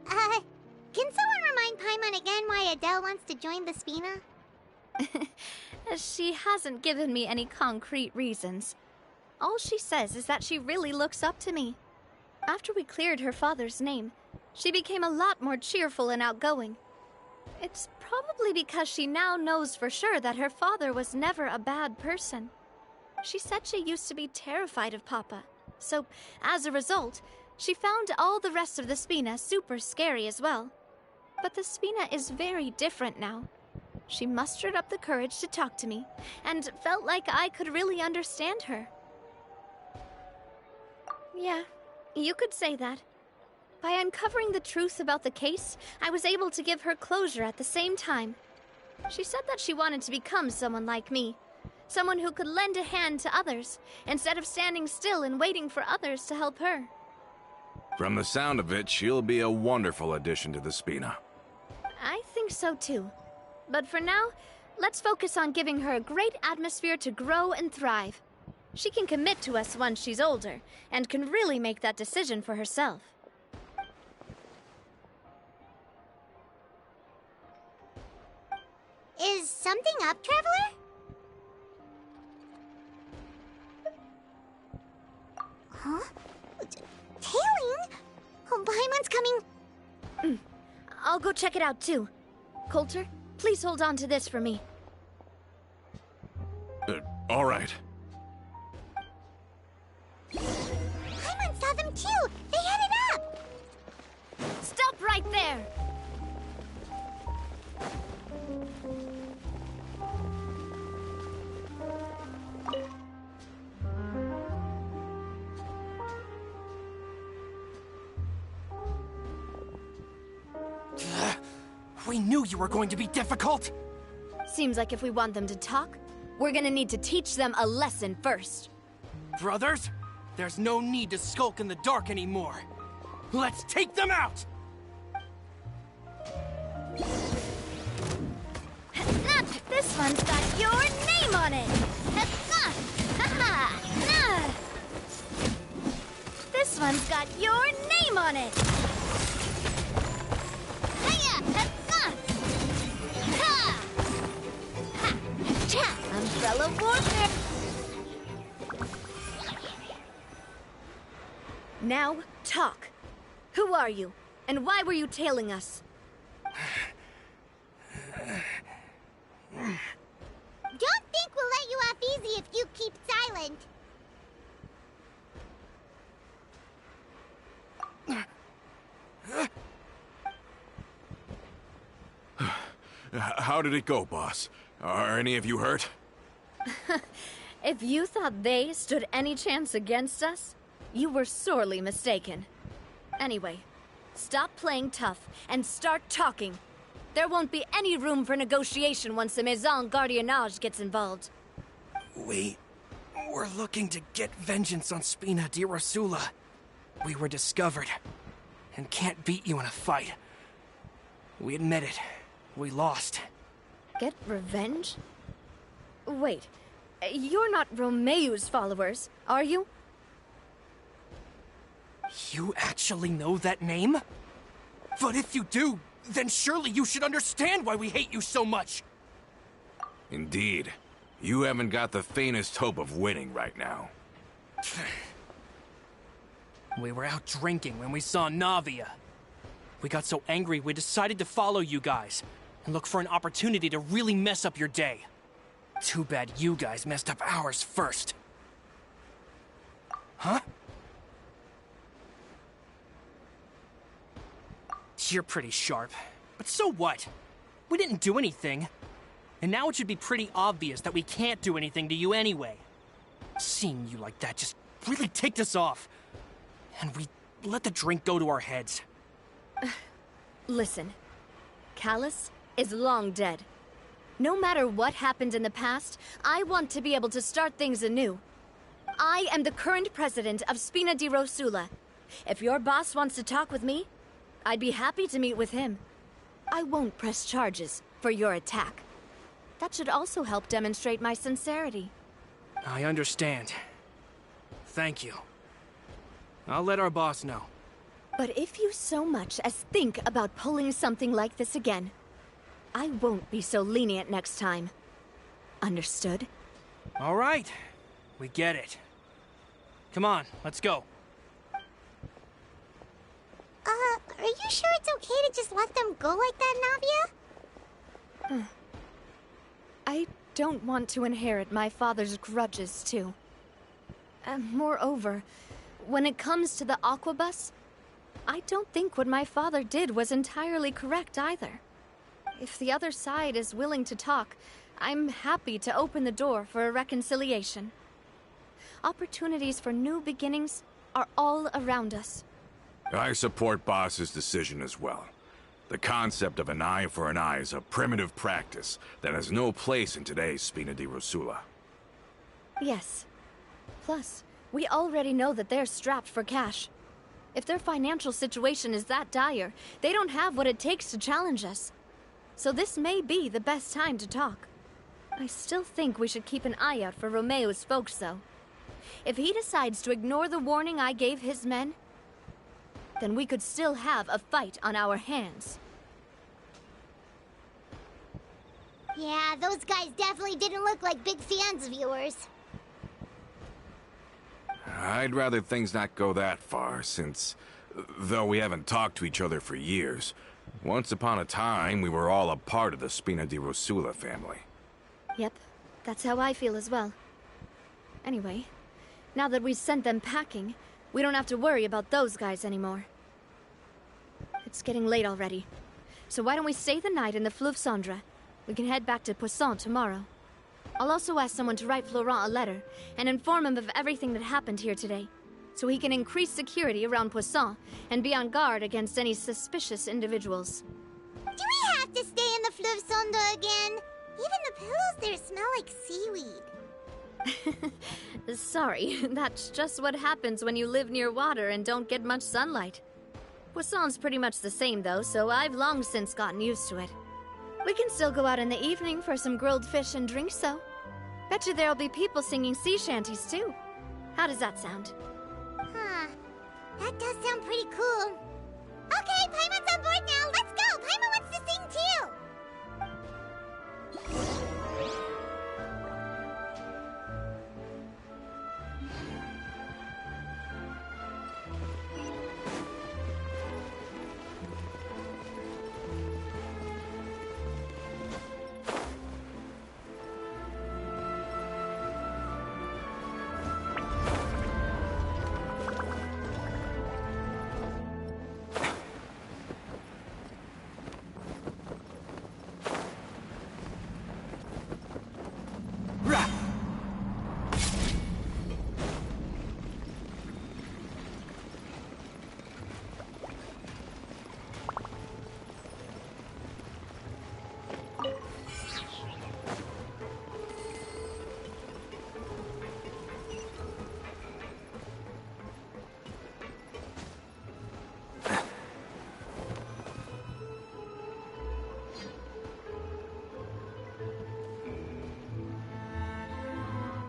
Speaker 4: Can someone remind Paimon again why Adele wants to join the Spina?
Speaker 3: She hasn't given me any concrete reasons. All she says is that she really looks up to me. After we cleared her father's name, she became a lot more cheerful and outgoing. It's probably because she now knows for sure that her father was never a bad person. She said she used to be terrified of Papa, so as a result, she found all the rest of the Spina super scary as well. But the Spina is very different now. She mustered up the courage to talk to me, and felt like I could really understand her. Yeah, you could say that. By uncovering the truth about the case, I was able to give her closure at the same time. She said that she wanted to become someone like me. Someone who could lend a hand to others, instead of standing still and waiting for others to help her.
Speaker 7: From the sound of it, she'll be a wonderful addition to the Spina.
Speaker 3: I think so too. But for now, let's focus on giving her a great atmosphere to grow and thrive. She can commit to us once she's older, and can really make that decision for herself.
Speaker 4: Is something up, Traveler? Huh? Tailing? Oh, Paimon's coming.
Speaker 3: I'll go check it out too. Coulter, please hold on to this for me.
Speaker 7: All right.
Speaker 4: Paimon saw them too! They headed up!
Speaker 3: Stop right there!
Speaker 2: We knew you were going to be difficult!
Speaker 3: Seems like if we want them to talk, we're gonna need to teach them a lesson first.
Speaker 2: Brothers, there's no need to skulk in the dark anymore. Let's take them out!
Speaker 3: This one's got your name on it! This one's got your name on it! Umbrella warfare! Now, talk. Who are you? And why were you tailing us?
Speaker 4: Don't think we'll let you off easy if you keep silent.
Speaker 7: How did it go, boss? Are any of you hurt?
Speaker 3: If you thought they stood any chance against us, you were sorely mistaken. Anyway, stop playing tough and start talking. There won't be any room for negotiation once the Maison Gardiennage gets involved.
Speaker 2: We're looking to get vengeance on Spina di Rosula. We were discovered and can't beat you in a fight. We admit it. We lost.
Speaker 3: Get revenge? Wait, you're not Romeu's followers, are you?
Speaker 2: You actually know that name? But if you do, then surely you should understand why we hate you so much!
Speaker 7: Indeed. You haven't got the faintest hope of winning right now.
Speaker 2: We were out drinking when we saw Navia. We got so angry we decided to follow you guys and look for an opportunity to really mess up your day. Too bad you guys messed up ours first. Huh? You're pretty sharp, but so what? We didn't do anything. And now it should be pretty obvious that we can't do anything to you anyway. Seeing you like that just really ticked us off. And we let the drink go to our heads.
Speaker 3: Listen, Callus is long dead. No matter what happened in the past, I want to be able to start things anew. I am the current president of Spina di Rosula. If your boss wants to talk with me, I'd be happy to meet with him. I won't press charges for your attack. That should also help demonstrate my sincerity.
Speaker 2: I understand. Thank you. I'll let our boss know.
Speaker 3: But if you so much as think about pulling something like this again, I won't be so lenient next time. Understood?
Speaker 2: All right. We get it. Come on, let's go.
Speaker 4: Are you sure it's okay to just let them go like that, Navia?
Speaker 3: I don't want to inherit my father's grudges, too. Moreover, when it comes to the Aquabus, I don't think what my father did was entirely correct either. If the other side is willing to talk, I'm happy to open the door for a reconciliation. Opportunities for new beginnings are all around us.
Speaker 7: I support Boss's decision as well. The concept of an eye for an eye is a primitive practice that has no place in today's Spina di Rosula.
Speaker 3: Yes. Plus, we already know that they're strapped for cash. If their financial situation is that dire, they don't have what it takes to challenge us. So this may be the best time to talk. I still think we should keep an eye out for Romeu's folks, though. If he decides to ignore the warning I gave his men, then we could still have a fight on our hands.
Speaker 4: Yeah, those guys definitely didn't look like big fans of yours.
Speaker 7: I'd rather things not go that far, since, though we haven't talked to each other for years, once upon a time we were all a part of the Spina di Rosula family.
Speaker 3: Yep, that's how I feel as well. Anyway, now that we've sent them packing, we don't have to worry about those guys anymore. It's getting late already, so why don't we stay the night in the Fleuve Cendre? We can head back to Poisson tomorrow. I'll also ask someone to write Florent a letter and inform him of everything that happened here today, so he can increase security around Poisson and be on guard against any suspicious individuals.
Speaker 4: Do we have to stay in the Fleuve Cendre again? Even the pillows there smell like seaweed.
Speaker 3: Sorry, that's just what happens when you live near water and don't get much sunlight. Poisson's pretty much the same though, so I've long since gotten used to it. We can still go out in the evening for some grilled fish and drinks, though. Bet you there'll be people singing sea shanties, too. How does that sound?
Speaker 4: Huh. That does sound pretty cool. Okay, Paimon's on board now. Let's go. Paimon wants to sing too.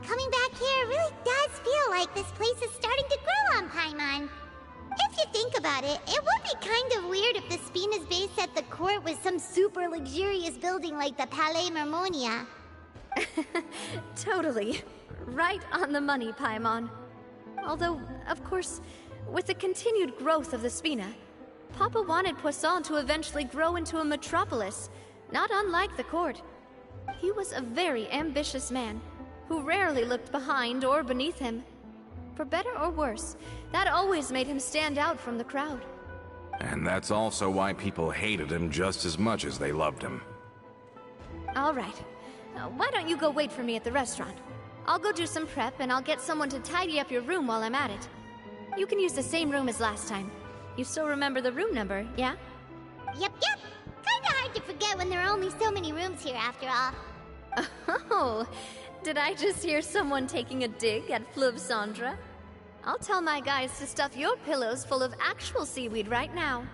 Speaker 4: Coming back here really does feel like this place is starting to grow on Paimon. If you think about it, it would be kind of weird if the Spina's base at the court was some super luxurious building like the Palais Mermonia.
Speaker 3: Totally. Right on the money, Paimon. Although, of course, with the continued growth of the Spina, Papa wanted Poisson to eventually grow into a metropolis, not unlike the court. He was a very ambitious man, who rarely looked behind or beneath him. For better or worse, that always made him stand out from the crowd.
Speaker 7: And that's also why people hated him just as much as they loved him.
Speaker 3: All right. Why don't you go wait for me at the restaurant? I'll go do some prep, and I'll get someone to tidy up your room while I'm at it. You can use the same room as last time. You still remember the room number, yeah?
Speaker 4: Yep. Kinda hard to forget when there are only so many rooms here after all.
Speaker 3: Oh, did I just hear someone taking a dig at Fleuve Cendre? I'll tell my guys to stuff your pillows full of actual seaweed right now.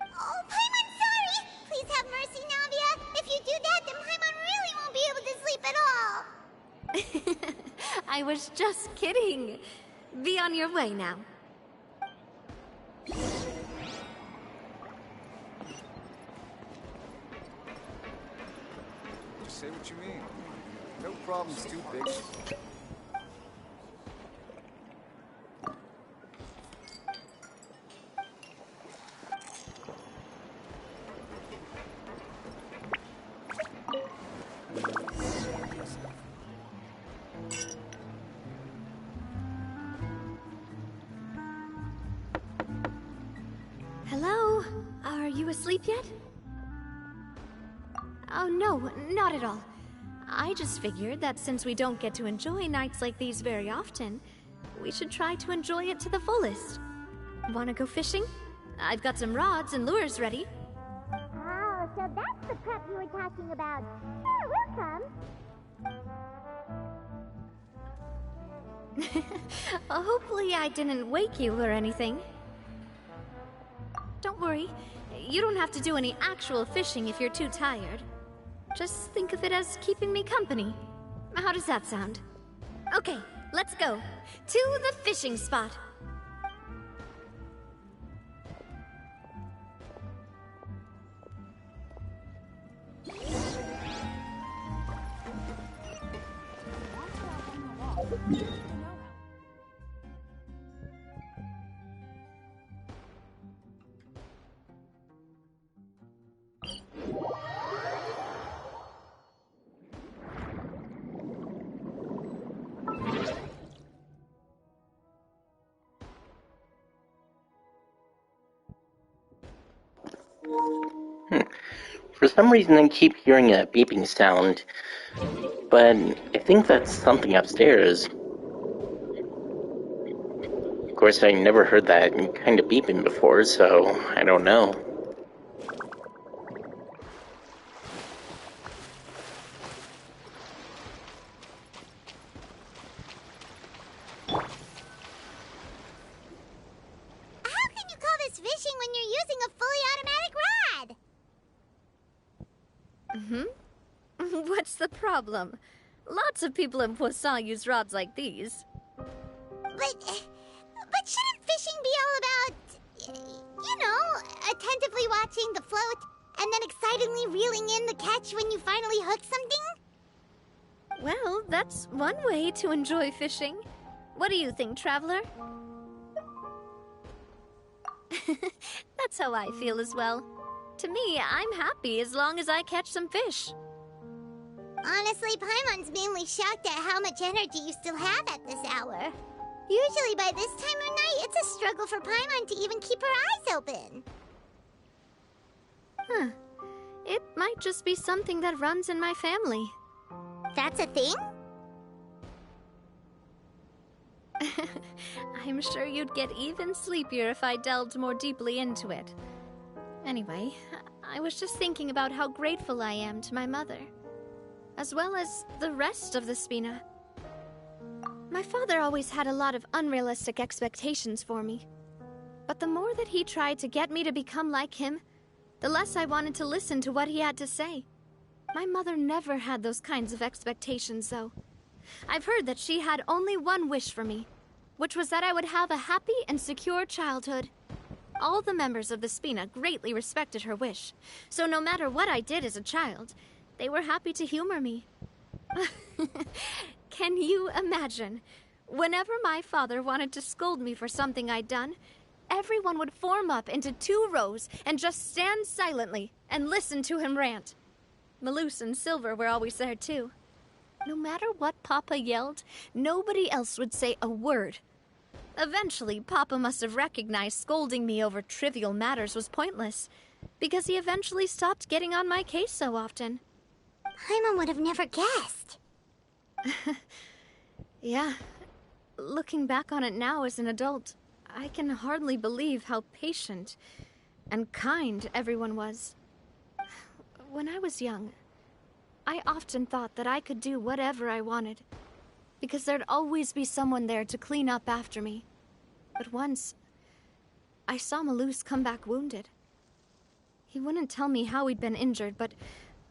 Speaker 4: Oh, Paimon, sorry! Please have mercy, Navia. If you do that, then Paimon really won't be able to sleep at all.
Speaker 3: I was just kidding. Be on your way now.
Speaker 9: Just say what you mean. No problem's too big.
Speaker 3: Hello? Are you asleep yet? Oh, no, not at all. I just figured that since we don't get to enjoy nights like these very often, we should try to enjoy it to the fullest. Wanna go fishing? I've got some rods and lures ready.
Speaker 4: Oh, so that's the prep you were talking about. Sure, we'll come.
Speaker 3: Hopefully I didn't wake you or anything. Don't worry, you don't have to do any actual fishing if you're too tired. Just think of it as keeping me company. How does that sound? Okay, let's go. To the fishing spot.
Speaker 1: For some reason, I keep hearing a beeping sound, but I think that's something upstairs. Of course, I never heard that kind of beeping before, so I don't know.
Speaker 4: How can you call this fishing when you're using a fully automatic rod?
Speaker 3: What's the problem? Lots of people in Poisson use rods like these.
Speaker 4: But shouldn't fishing be all about, you know, attentively watching the float and then excitedly reeling in the catch when you finally hook something?
Speaker 3: Well, that's one way to enjoy fishing. What do you think, Traveler? That's how I feel as well. To me, I'm happy as long as I catch some fish.
Speaker 4: Honestly, Paimon's mainly shocked at how much energy you still have at this hour. Usually by this time of night, it's a struggle for Paimon to even keep her eyes open.
Speaker 3: Huh. It might just be something that runs in my family.
Speaker 4: That's a thing?
Speaker 3: I'm sure you'd get even sleepier if I delved more deeply into it. Anyway, I was just thinking about how grateful I am to my mother, as well as the rest of the Spina. My father always had a lot of unrealistic expectations for me. But the more that he tried to get me to become like him, the less I wanted to listen to what he had to say. My mother never had those kinds of expectations, though. I've heard that she had only one wish for me, which was that I would have a happy and secure childhood. All the members of the Spina greatly respected her wish, so no matter what I did as a child, they were happy to humor me. Can you imagine? Whenever my father wanted to scold me for something I'd done, everyone would form up into 2 rows and just stand silently and listen to him rant. Malouse and Silver were always there too. No matter what Papa yelled, nobody else would say a word. Eventually, Papa must have recognized scolding me over trivial matters was pointless, because he eventually stopped getting on my case so often.
Speaker 4: Paimon would have never guessed.
Speaker 3: Yeah. Looking back on it now as an adult, I can hardly believe how patient and kind everyone was. When I was young, I often thought that I could do whatever I wanted, because there'd always be someone there to clean up after me. But once, I saw Malouse come back wounded. He wouldn't tell me how he'd been injured, but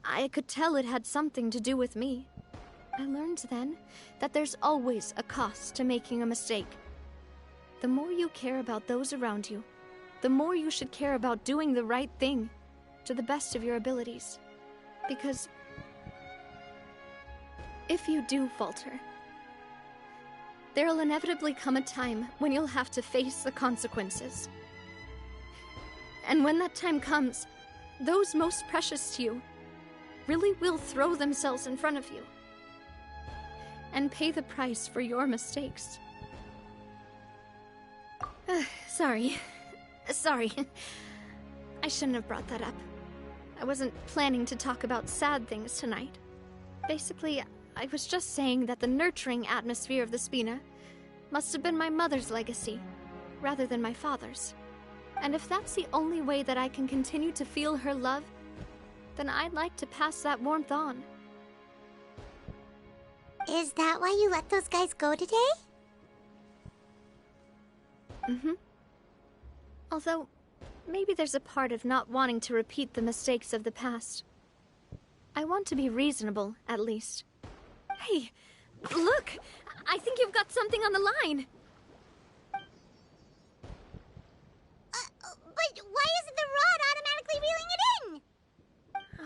Speaker 3: I could tell it had something to do with me. I learned then that there's always a cost to making a mistake. The more you care about those around you, the more you should care about doing the right thing to the best of your abilities. Because if you do falter, there'll inevitably come a time when you'll have to face the consequences. And when that time comes, those most precious to you really will throw themselves in front of you and pay the price for your mistakes. Sorry. I shouldn't have brought that up. I wasn't planning to talk about sad things tonight. Basically, I was just saying that the nurturing atmosphere of the Spina must have been my mother's legacy, rather than my father's. And if that's the only way that I can continue to feel her love, then I'd like to pass that warmth on.
Speaker 4: Is that why you let those guys go today?
Speaker 3: Although, maybe there's a part of not wanting to repeat the mistakes of the past. I want to be reasonable, at least. Hey, look! I think you've got something on the line!
Speaker 4: But why isn't the rod automatically reeling it in?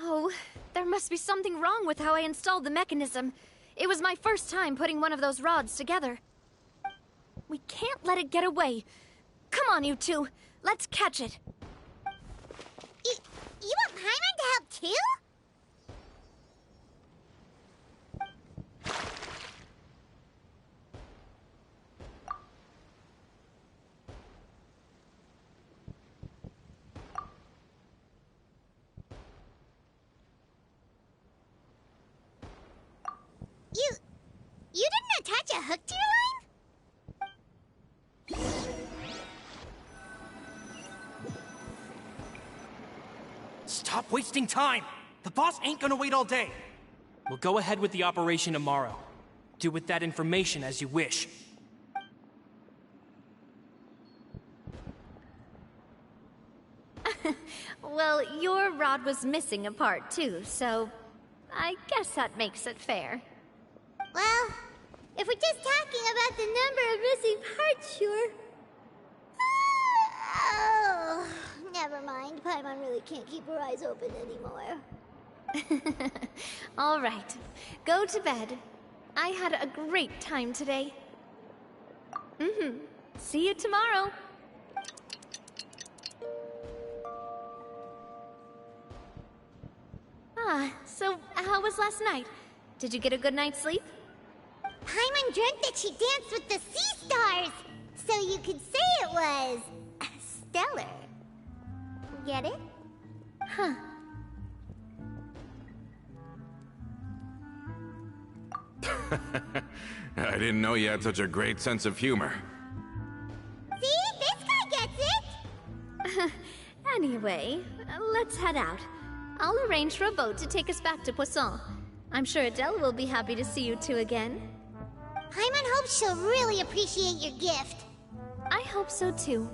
Speaker 3: Oh, there must be something wrong with how I installed the mechanism. It was my first time putting one of those rods together. We can't let it get away. Come on, you two. Let's catch it.
Speaker 4: You want Paimon to help too? You didn't attach a hook to your line?
Speaker 2: Stop wasting time! The boss ain't gonna wait all day. We'll go ahead with the operation tomorrow. Do with that information as you wish.
Speaker 3: Well, Well, your rod was missing a part too, so I guess that makes it fair.
Speaker 4: Well, if we're just talking about the number of missing parts, sure. Oh, never mind. Paimon really can't keep her eyes open anymore.
Speaker 3: All right, go to bed. I had a great time today. See you tomorrow. So how was last night? Did you get a good night's sleep?
Speaker 4: Paimon dreamt that she danced with the sea stars, so you could say it was stellar. Get it?
Speaker 3: Huh.
Speaker 7: I didn't know you had such a great sense of humor.
Speaker 4: See? This guy gets it!
Speaker 3: Anyway, let's head out. I'll arrange for a boat to take us back to Poisson. I'm sure Adele will be happy to see you two again.
Speaker 4: Paimon hopes she'll really appreciate your gift.
Speaker 3: I hope so too.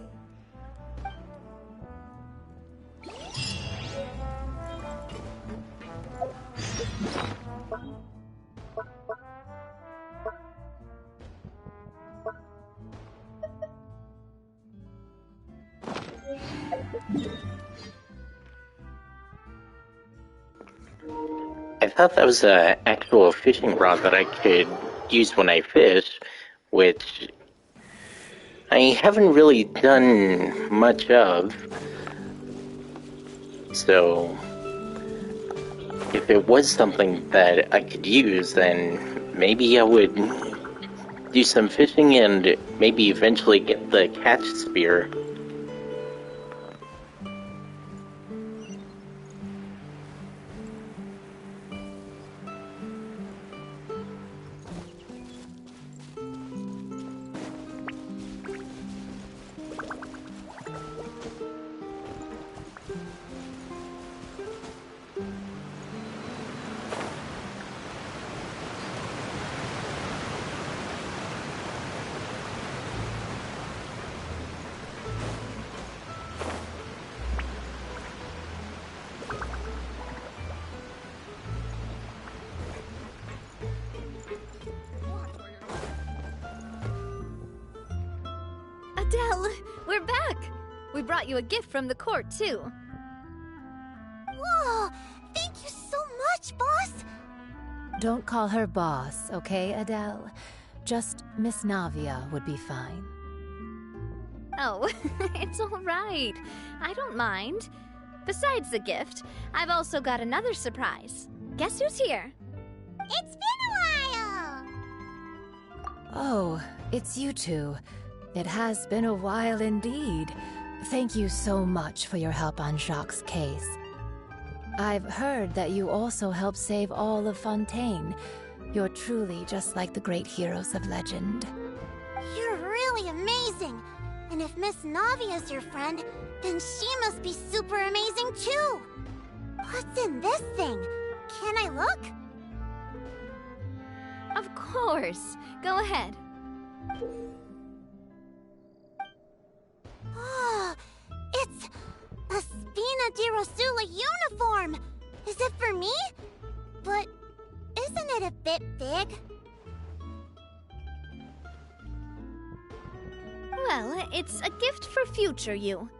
Speaker 1: I thought that was an actual fishing rod that I could use when I fish, which I haven't really done much of. So, if it was something that I could use, then maybe I would do some fishing and maybe eventually get the catch spear.
Speaker 3: Adele, we're back! We brought you a gift from the court, too.
Speaker 4: Whoa! Thank you so much, boss!
Speaker 5: Don't call her boss, okay, Adele? Just Miss Navia would be fine.
Speaker 3: Oh, it's all right. I don't mind. Besides the gift, I've also got another surprise. Guess who's here?
Speaker 4: It's been a while!
Speaker 5: Oh, it's you two. It has been a while indeed. Thank you so much for your help on Jacques' case. I've heard that you also helped save all of Fontaine. You're truly just like the great heroes of legend.
Speaker 4: You're really amazing! And if Miss Navia's your friend, then she must be super amazing too! What's in this thing? Can I look?
Speaker 3: Of course. Go ahead.
Speaker 4: Oh, it's a Spina di Rosula uniform! Is it for me? But isn't it a bit big?
Speaker 3: Well, it's a gift for future you.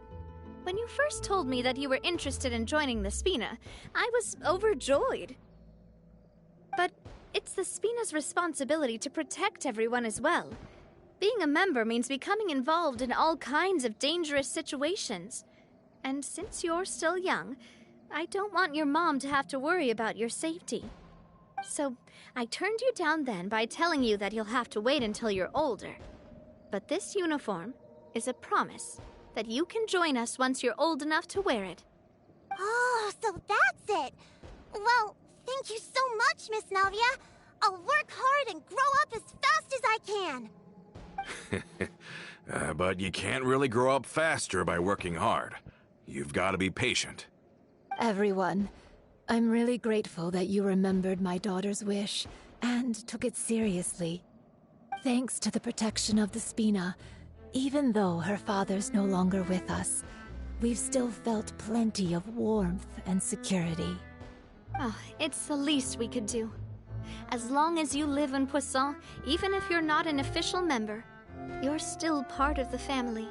Speaker 3: When you first told me that you were interested in joining the Spina, I was overjoyed. But it's the Spina's responsibility to protect everyone as well. Being a member means becoming involved in all kinds of dangerous situations. And since you're still young, I don't want your mom to have to worry about your safety. So I turned you down then by telling you that you'll have to wait until you're older. But this uniform is a promise that you can join us once you're old enough to wear it.
Speaker 4: Oh, so that's it! Well, thank you so much, Miss Navia! I'll work hard and grow up as fast as I can!
Speaker 7: But you can't really grow up faster by working hard. You've got to be patient.
Speaker 5: Everyone, I'm really grateful that you remembered my daughter's wish and took it seriously. Thanks to the protection of the Spina, even though her father's no longer with us, we've still felt plenty of warmth and security.
Speaker 3: Oh, it's the least we could do. As long as you live in Poisson, even if you're not an official member, you're still part of the family.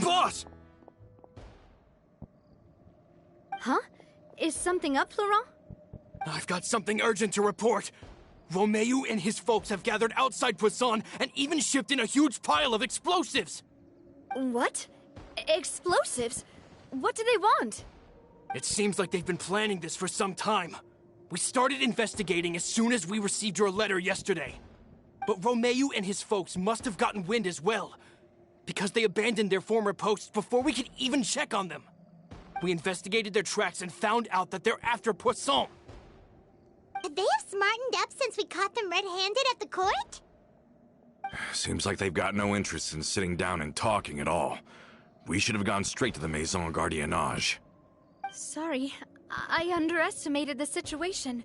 Speaker 2: Boss!
Speaker 3: Huh? Is something up, Florent?
Speaker 2: I've got something urgent to report. Romeu and his folks have gathered outside Poisson and even shipped in a huge pile of explosives.
Speaker 3: What? Explosives? What do they want?
Speaker 2: It seems like they've been planning this for some time. We started investigating as soon as we received your letter yesterday. But Romeu and his folks must have gotten wind as well, because they abandoned their former posts before we could even check on them. We investigated their tracks and found out that they're after Poisson.
Speaker 4: They have smartened up since we caught them red-handed at the court?
Speaker 7: Seems like they've got no interest in sitting down and talking at all. We should have gone straight to the Maison Gardiennage.
Speaker 3: Sorry, I underestimated the situation.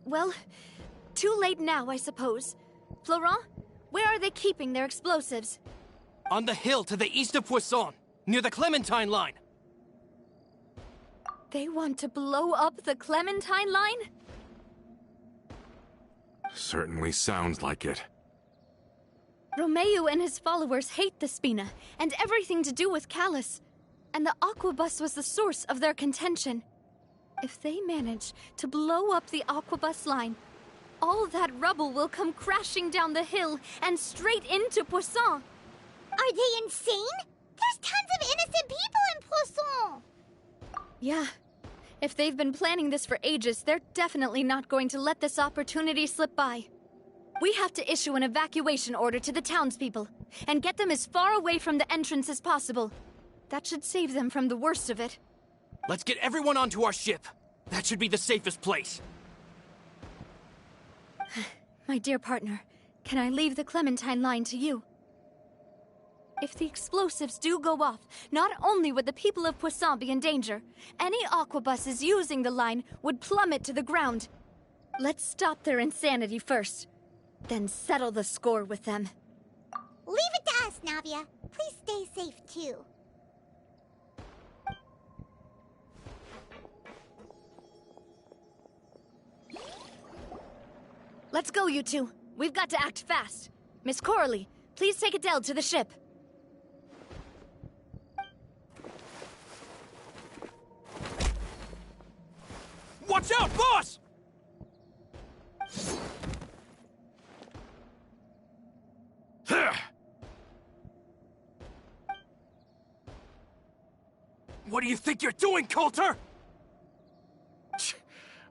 Speaker 3: Well, too late now, I suppose. Florent, where are they keeping their explosives?
Speaker 2: On the hill to the east of Poisson, near the Clementine line.
Speaker 3: They want to blow up the Clementine line?
Speaker 7: Certainly sounds like it.
Speaker 3: Romeu and his followers hate the Spina, and everything to do with Callus. And the Aquabus was the source of their contention. If they manage to blow up the Aquabus line, all that rubble will come crashing down the hill and straight into Poisson.
Speaker 4: Are they insane? There's tons of innocent people in Poisson!
Speaker 3: Yeah. If they've been planning this for ages, they're definitely not going to let this opportunity slip by. We have to issue an evacuation order to the townspeople and get them as far away from the entrance as possible. That should save them from the worst of it.
Speaker 2: Let's get everyone onto our ship. That should be the safest place.
Speaker 3: My dear partner, can I leave the Clementine line to you? If the explosives do go off, not only would the people of Poisson be in danger, any aquabuses using the line would plummet to the ground. Let's stop their insanity first, then settle the score with them.
Speaker 4: Leave it to us, Navia. Please stay safe, too.
Speaker 3: Let's go, you two. We've got to act fast. Miss Coralie, please take Adele to the ship.
Speaker 2: Watch out, boss! What do you think you're doing, Coulter?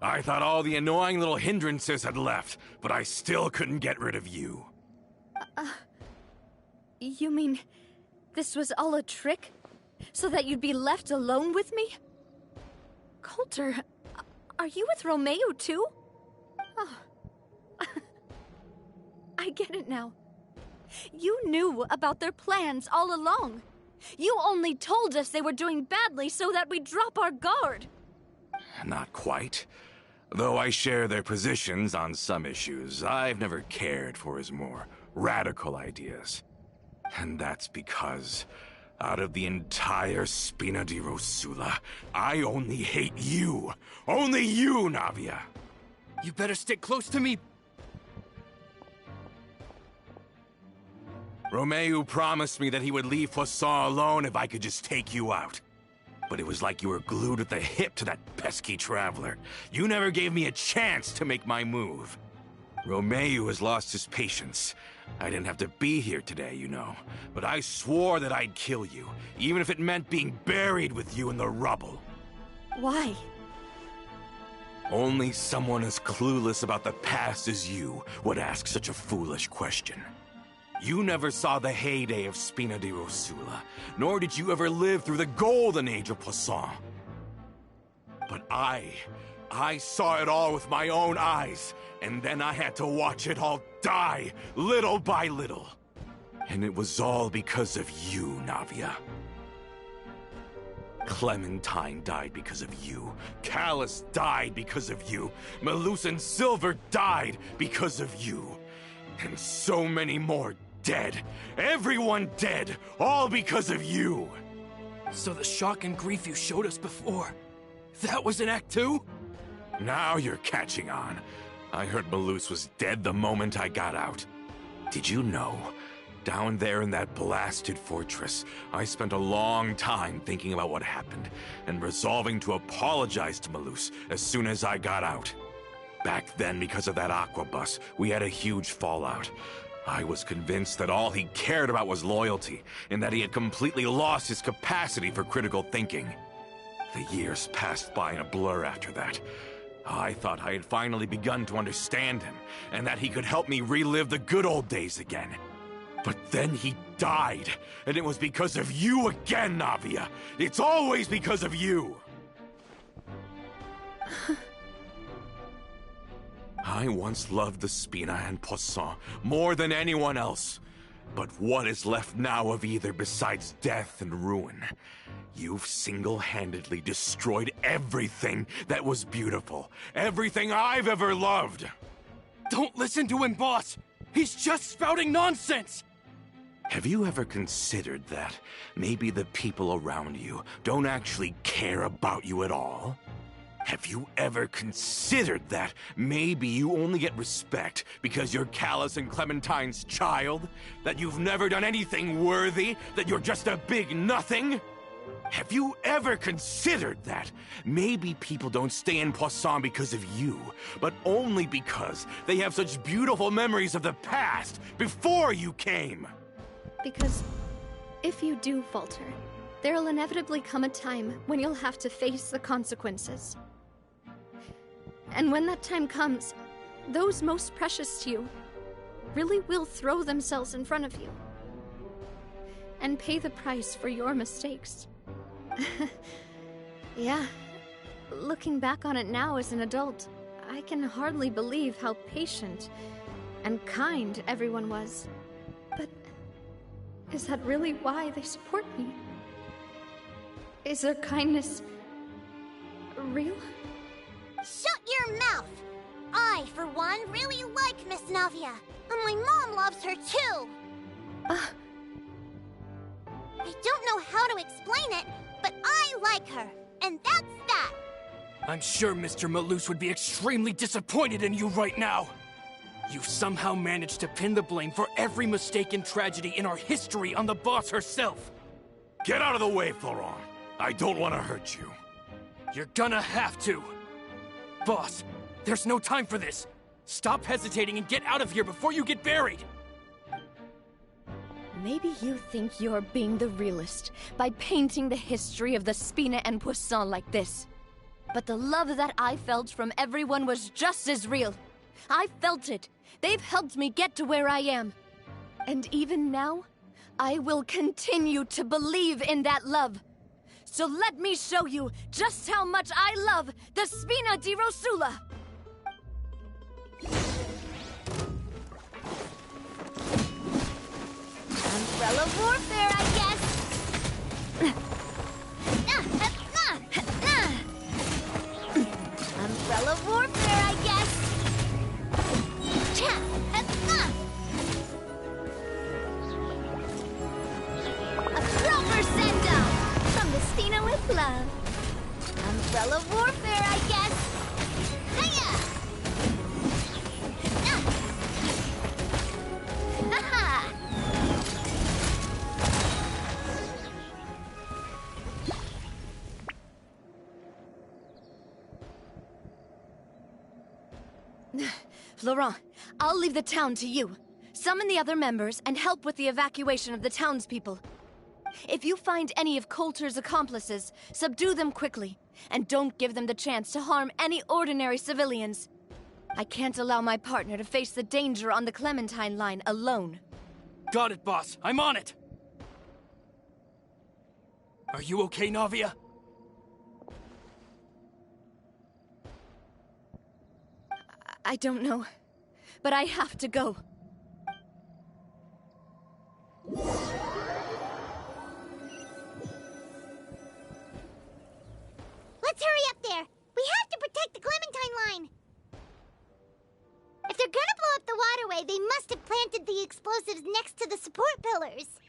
Speaker 7: I thought all the annoying little hindrances had left, but I still couldn't get rid of you.
Speaker 3: You mean this was all a trick? So that you'd be left alone with me? Coulter, are you with Romeu too? Oh. I get it now. You knew about their plans all along. You only told us they were doing badly so that we'd drop our guard.
Speaker 7: Not quite. Though I share their positions on some issues, I've never cared for his more radical ideas. And that's because, out of the entire Spina di Rosula, I only hate you. Only you, Navia.
Speaker 2: You better stick close to me.
Speaker 7: Romeu promised me that he would leave Poisson alone if I could just take you out. But it was like you were glued at the hip to that pesky traveler. You never gave me a chance to make my move. Romeu has lost his patience. I didn't have to be here today, you know. But I swore that I'd kill you, even if it meant being buried with you in the rubble.
Speaker 3: Why?
Speaker 7: Only someone as clueless about the past as you would ask such a foolish question. You never saw the heyday of Spina di Rosula, nor did you ever live through the golden age of Poisson. But I saw it all with my own eyes, and then I had to watch it all die, little by little. And it was all because of you, Navia. Clementine died because of you. Callus died because of you. Malus and Silver died because of you. And so many more dead. Everyone dead, all because of you.
Speaker 2: So the shock and grief you showed us before, that was in Act 2?
Speaker 7: Now you're catching on. I heard Malus was dead the moment I got out. Did you know? Down there in that blasted fortress, I spent a long time thinking about what happened and resolving to apologize to Malus as soon as I got out. Back then, because of that aqua bus, we had a huge fallout. I was convinced that all he cared about was loyalty, and that he had completely lost his capacity for critical thinking. The years passed by in a blur after that. I thought I had finally begun to understand him, and that he could help me relive the good old days again. But then he died, and it was because of you again, Navia! It's always because of you! I once loved the Spina and Poisson more than anyone else. But what is left now of either besides death and ruin? You've single-handedly destroyed everything that was beautiful. Everything I've ever loved!
Speaker 2: Don't listen to him, boss! He's just spouting nonsense!
Speaker 7: Have you ever considered that maybe the people around you don't actually care about you at all? Have you ever considered that maybe you only get respect because you're Callus and Clementine's child? That you've never done anything worthy? That you're just a big nothing? Have you ever considered that maybe people don't stay in Poisson because of you, but only because they have such beautiful memories of the past before you came?
Speaker 3: Because if you do falter, there'll inevitably come a time when you'll have to face the consequences. And when that time comes, those most precious to you really will throw themselves in front of you and pay the price for your mistakes. Yeah, looking back on it now as an adult, I can hardly believe how patient and kind everyone was. But is that really why they support me? Is their kindness real?
Speaker 4: Shut your mouth! I, for one, really like Miss Navia, and my mom loves her too! I don't know how to explain it, but I like her, and that's that!
Speaker 2: I'm sure Mr. Malus would be extremely disappointed in you right now! You've somehow managed to pin the blame for every mistake and tragedy in our history on the boss herself!
Speaker 7: Get out of the way, Florent! I don't want to hurt you.
Speaker 2: You're gonna have to! Boss, there's no time for this! Stop hesitating and get out of here before you get buried!
Speaker 3: Maybe you think you're being the realist by painting the history of the Spina and Poisson like this. But the love that I felt from everyone was just as real. I felt it. They've helped me get to where I am. And even now, I will continue to believe in that love. So let me show you just how much I love the Spina di Rosula! Umbrella warfare, I guess! Umbrella warfare, I guess! A proper send-off from the Spina with love. Umbrella warfare, I guess! Hiya! Ha-ha! Florent, I'll leave the town to you. Summon the other members and help with the evacuation of the townspeople. If you find any of Coulter's accomplices, subdue them quickly, and don't give them the chance to harm any ordinary civilians. I can't allow my partner to face the danger on the Clementine line alone.
Speaker 2: Got it, boss. I'm on it! Are you okay, Navia?
Speaker 3: I don't know, but I have to go.
Speaker 4: Let's hurry up there! We have to protect the Clementine line! If they're gonna blow up the waterway, they must have planted the explosives next to the support pillars.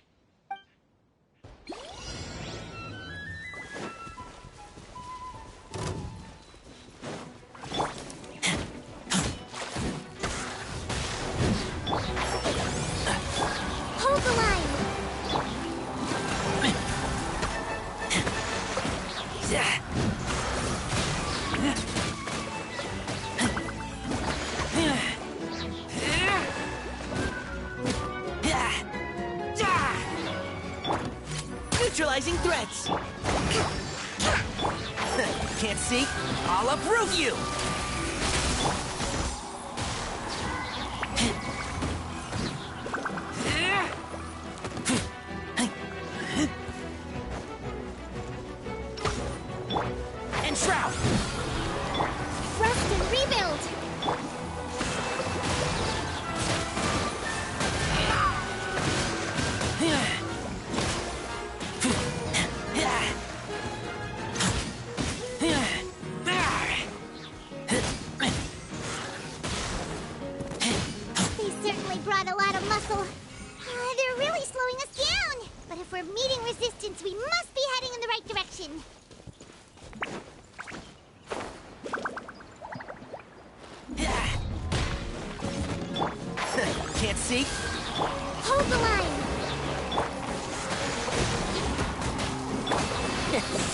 Speaker 10: Let's... Can't see? I'll uproot you! And Shroud!
Speaker 4: Rest and rebuild! They certainly brought a lot of muscle. They're really slowing us down. But if we're meeting resistance, we must be heading in the right direction.
Speaker 10: Can't see?
Speaker 4: Hold the line.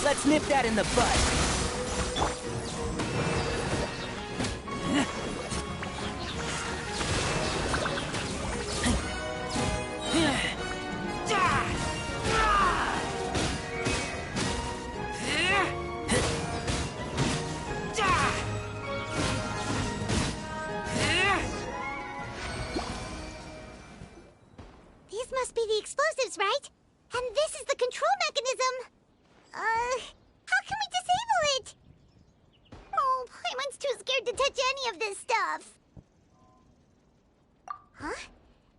Speaker 10: Let's nip that in the bud.
Speaker 4: These must be the explosives, right? And this is the control mechanism. How can we disable it? Oh, Paimon's too scared to touch any of this stuff. Huh?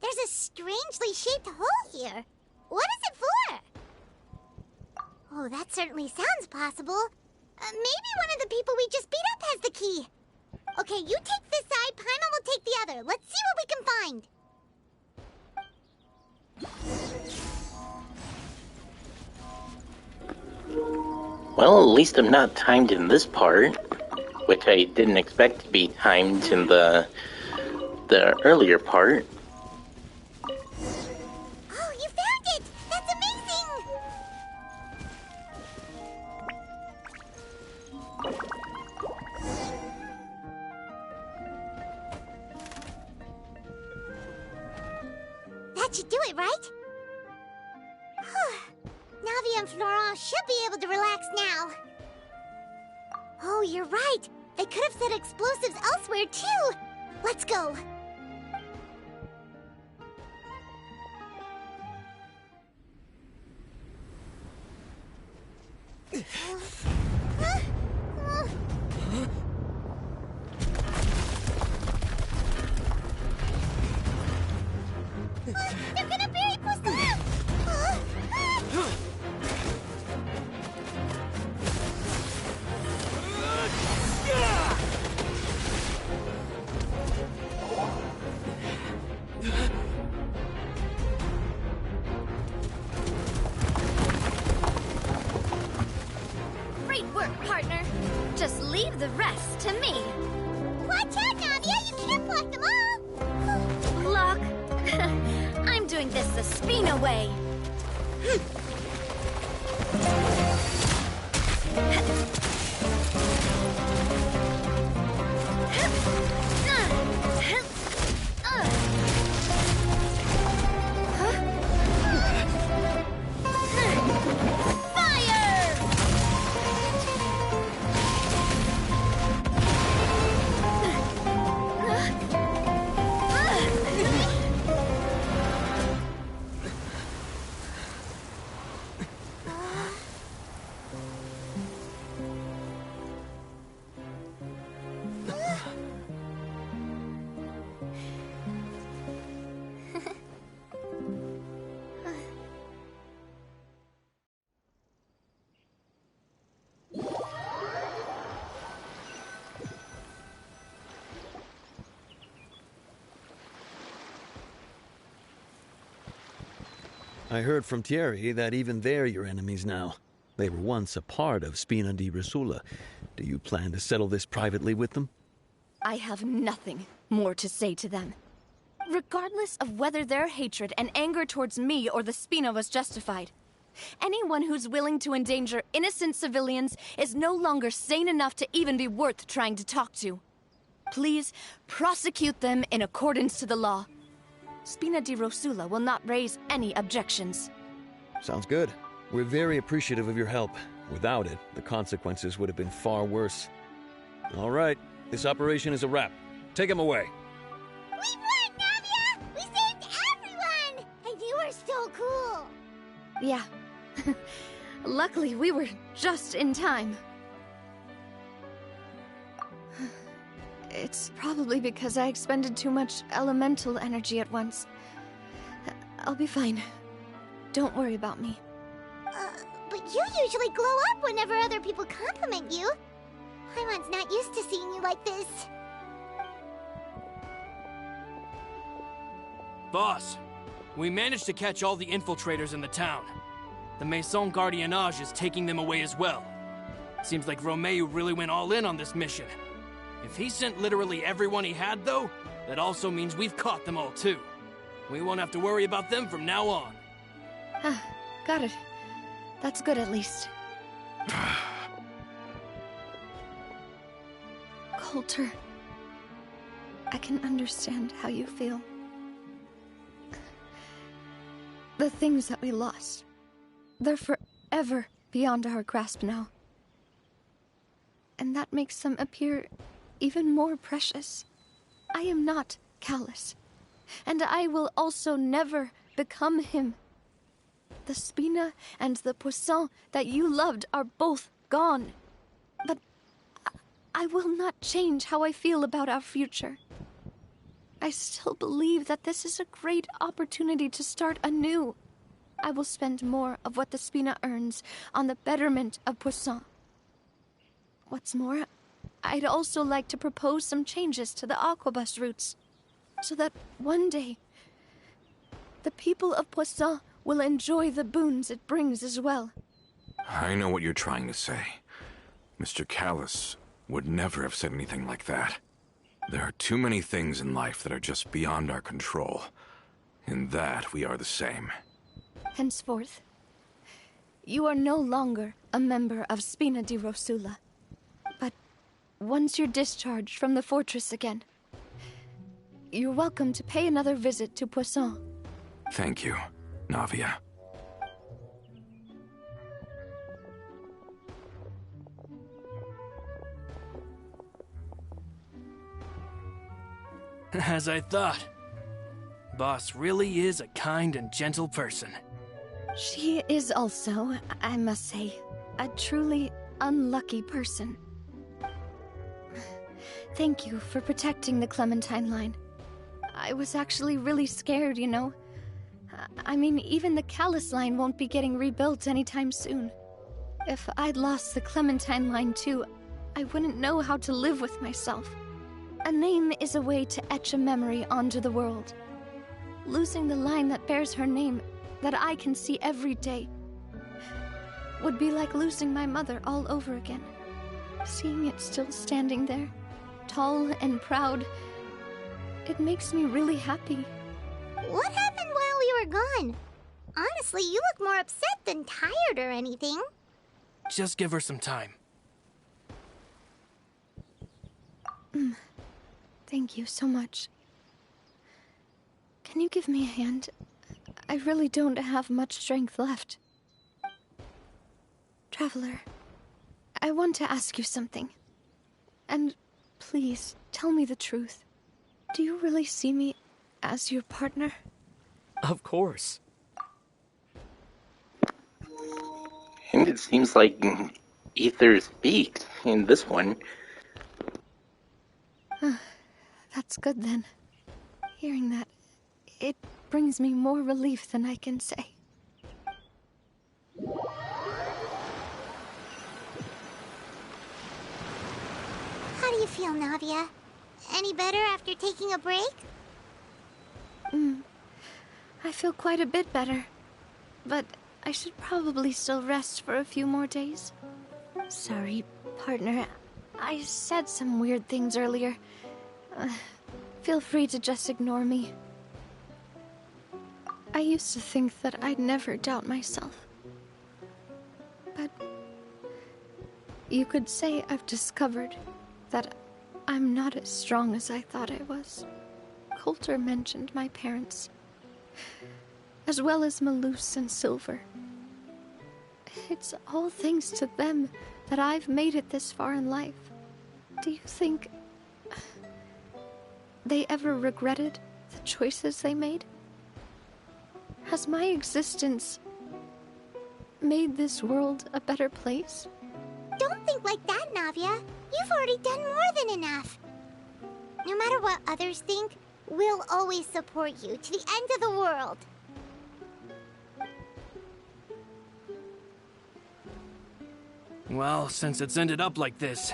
Speaker 4: There's a strangely shaped hole here. What is it for? Oh, that certainly sounds possible. Maybe one of the people we just beat up has the key. Okay, you take this side, Paimon will take the other. Let's see what we can find.
Speaker 1: Well, at least I'm not timed in this part, which I didn't expect to be timed in the earlier part.
Speaker 4: Oh, you found it! That's amazing! That should do it, right? Navia and Florent should be able to relax now. Oh, you're right. They could have set explosives elsewhere, too. Let's go. They're gonna bury Poisson!
Speaker 3: Great work, partner. Just leave the rest to me.
Speaker 4: Watch out, Navia! You can't block them all!
Speaker 3: Block? I'm doing this the Spina way.
Speaker 11: I heard from Thierry that even they're your enemies now. They were once a part of Spina di Rosula. Do you plan to settle this privately with them?
Speaker 12: I have nothing more to say to them. Regardless of whether their hatred and anger towards me or the Spina was justified, anyone who's willing to endanger innocent civilians is no longer sane enough to even be worth trying to talk to. Please prosecute them in accordance to the law. Spina di Rosula will not raise any objections.
Speaker 11: Sounds good. We're very appreciative of your help. Without it, the consequences would have been far worse. All right, this operation is a wrap. Take him away.
Speaker 4: We won, Navia! We saved everyone! And you were so cool!
Speaker 12: Yeah. Luckily, we were just in time. It's probably because I expended too much elemental energy at once. I'll be fine. Don't worry about me.
Speaker 4: But you usually glow up whenever other people compliment you. Paimon's not used to seeing you like this.
Speaker 2: Boss, we managed to catch all the infiltrators in the town. The Maison Gardiennage is taking them away as well. Seems like Romeu really went all in on this mission. If he sent literally everyone he had, though, that also means we've caught them all, too. We won't have to worry about them from now on.
Speaker 12: Got it. That's good, at least. Coulter, I can understand how you feel. The things that we lost, they're forever beyond our grasp now. And that makes them appear even more precious. I am not callous, and I will also never become him. The Spina and the Poisson that you loved are both gone. But I will not change how I feel about our future. I still believe that this is a great opportunity to start anew. I will spend more of what the Spina earns on the betterment of Poisson. What's more, I'd also like to propose some changes to the Aquabus routes, so that one day, the people of Poisson will enjoy the boons it brings as well.
Speaker 7: I know what you're trying to say. Mr. Callus would never have said anything like that. There are too many things in life that are just beyond our control. In that, we are the same.
Speaker 12: Henceforth, you are no longer a member of Spina di Rosula. But once you're discharged from the fortress again, you're welcome to pay another visit to Poisson.
Speaker 7: Thank you, Navia.
Speaker 2: As I thought. Boss really is a kind and gentle person.
Speaker 12: She is also, I must say, a truly unlucky person. Thank you for protecting the Clementine line. I was actually really scared, you know. I mean, even the Callus line won't be getting rebuilt anytime soon. If I'd lost the Clementine line too, I wouldn't know how to live with myself. A name is a way to etch a memory onto the world. Losing the line that bears her name, that I can see every day, would be like losing my mother all over again. Seeing it still standing there, tall and proud, it makes me really happy.
Speaker 4: What happened while we were gone? Honestly, you look more upset than tired or anything.
Speaker 2: Just give her some time.
Speaker 12: Thank you so much. Can you give me a hand? I really don't have much strength left. Traveler, I want to ask you something. And please, tell me the truth. Do you really see me as your partner?
Speaker 10: Of course.
Speaker 1: And it seems like Ether speaks in this one.
Speaker 12: That's good then. Hearing that, it brings me more relief than I can say.
Speaker 4: How do you feel, Navia? Any better after taking a break?
Speaker 12: I feel quite a bit better. But I should probably still rest for a few more days. Sorry, partner. I said some weird things earlier. Feel free to just ignore me. I used to think that I'd never doubt myself. But you could say I've discovered that I'm not as strong as I thought I was. Coulter mentioned my parents, as well as Malus and Silver.
Speaker 3: It's all thanks to them that I've made it this far in life. Do you think they ever regretted the choices they made? Has my existence made this world a better place?
Speaker 4: Don't think like that, Navia. You've already done more than enough. No matter what others think, we'll always support you to the end of the world.
Speaker 2: Well, since it's ended up like this,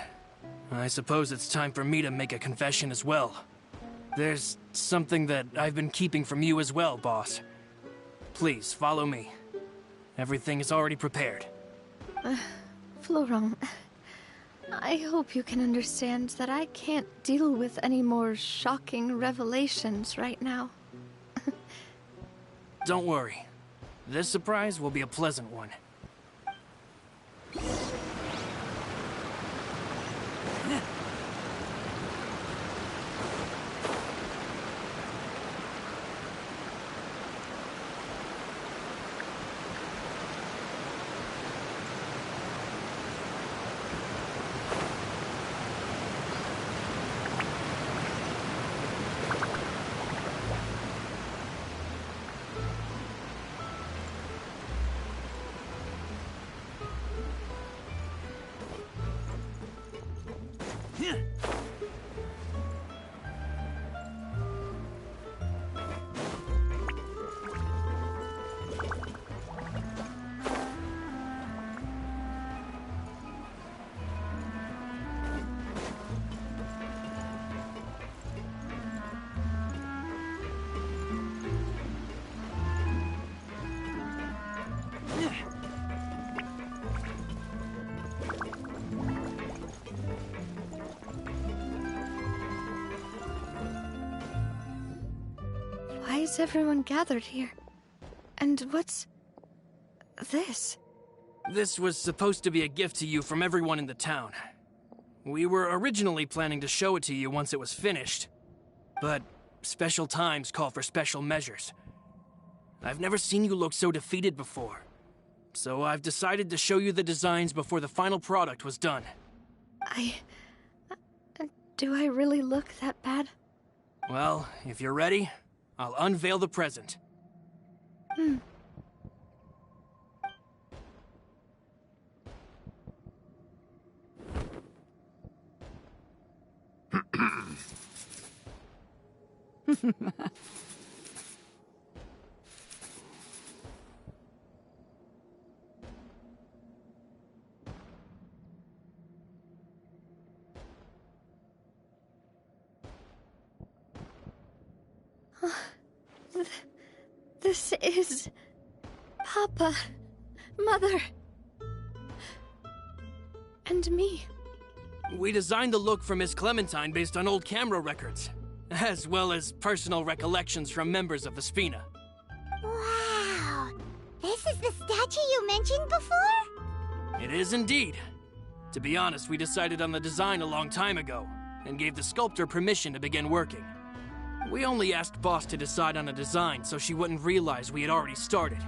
Speaker 2: I suppose it's time for me to make a confession as well. There's something that I've been keeping from you as well, boss. Please, follow me. Everything is already prepared.
Speaker 3: Florent, I hope you can understand that I can't deal with any more shocking revelations right now.
Speaker 2: Don't worry. This surprise will be a pleasant one.
Speaker 3: Why is everyone gathered here? And what's this?
Speaker 2: This was supposed to be a gift to you from everyone in the town. We were originally planning to show it to you once it was finished, but special times call for special measures. I've never seen you look so defeated before, so I've decided to show you the designs before the final product was done.
Speaker 3: Do I really look that bad?
Speaker 2: Well, if you're ready, I'll unveil the present.
Speaker 3: This is... Papa, Mother, and me.
Speaker 2: We designed the look for Miss Clementine based on old camera records, as well as personal recollections from members of the Spina.
Speaker 4: Wow! This is the statue you mentioned before?
Speaker 2: It is indeed. To be honest, we decided on the design a long time ago, and gave the sculptor permission to begin working. We only asked Boss to decide on a design so she wouldn't realize we had already started.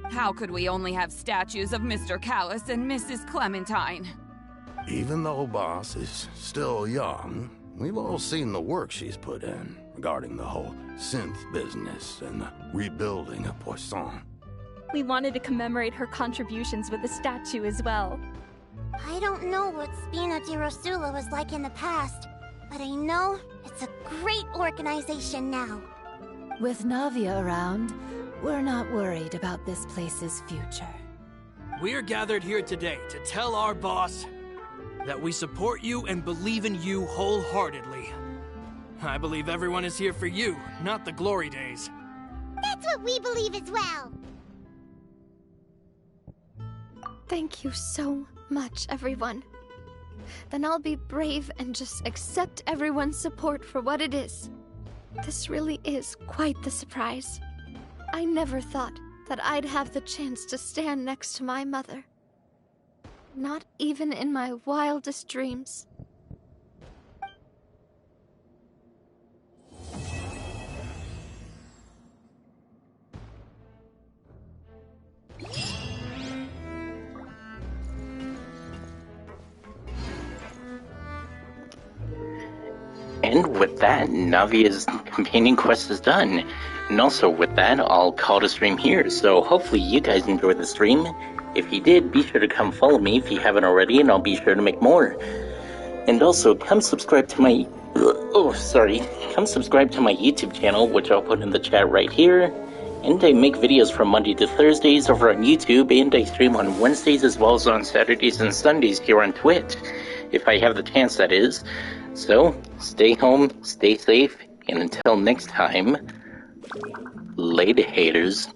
Speaker 13: How could we only have statues of Mr. Callus and Mrs. Clementine?
Speaker 14: Even though Boss is still young, we've all seen the work she's put in regarding the whole synth business and the rebuilding of Poisson.
Speaker 15: We wanted to commemorate her contributions with a statue as well.
Speaker 4: I don't know what Spina di Rosula was like in the past, but I know it's a great organization now.
Speaker 5: With Navia around, we're not worried about this place's future.
Speaker 2: We're gathered here today to tell our boss that we support you and believe in you wholeheartedly. I believe everyone is here for you, not the glory days.
Speaker 4: That's what we believe as well.
Speaker 3: Thank you so much, everyone. Then I'll be brave and just accept everyone's support for what it is. This really is quite the surprise. I never thought that I'd have the chance to stand next to my mother. Not even in my wildest dreams.
Speaker 1: And with that, Navia's companion quest is done. And also with that, I'll call the stream here. So hopefully you guys enjoyed the stream. If you did, be sure to come follow me if you haven't already, and I'll be sure to make more. And also, come subscribe to my... Come subscribe to my YouTube channel, which I'll put in the chat right here. And I make videos from Monday to Thursdays over on YouTube, and I stream on Wednesdays as well as on Saturdays and Sundays here on Twitch. If I have the chance, that is. So, stay home, stay safe, and until next time, later haters.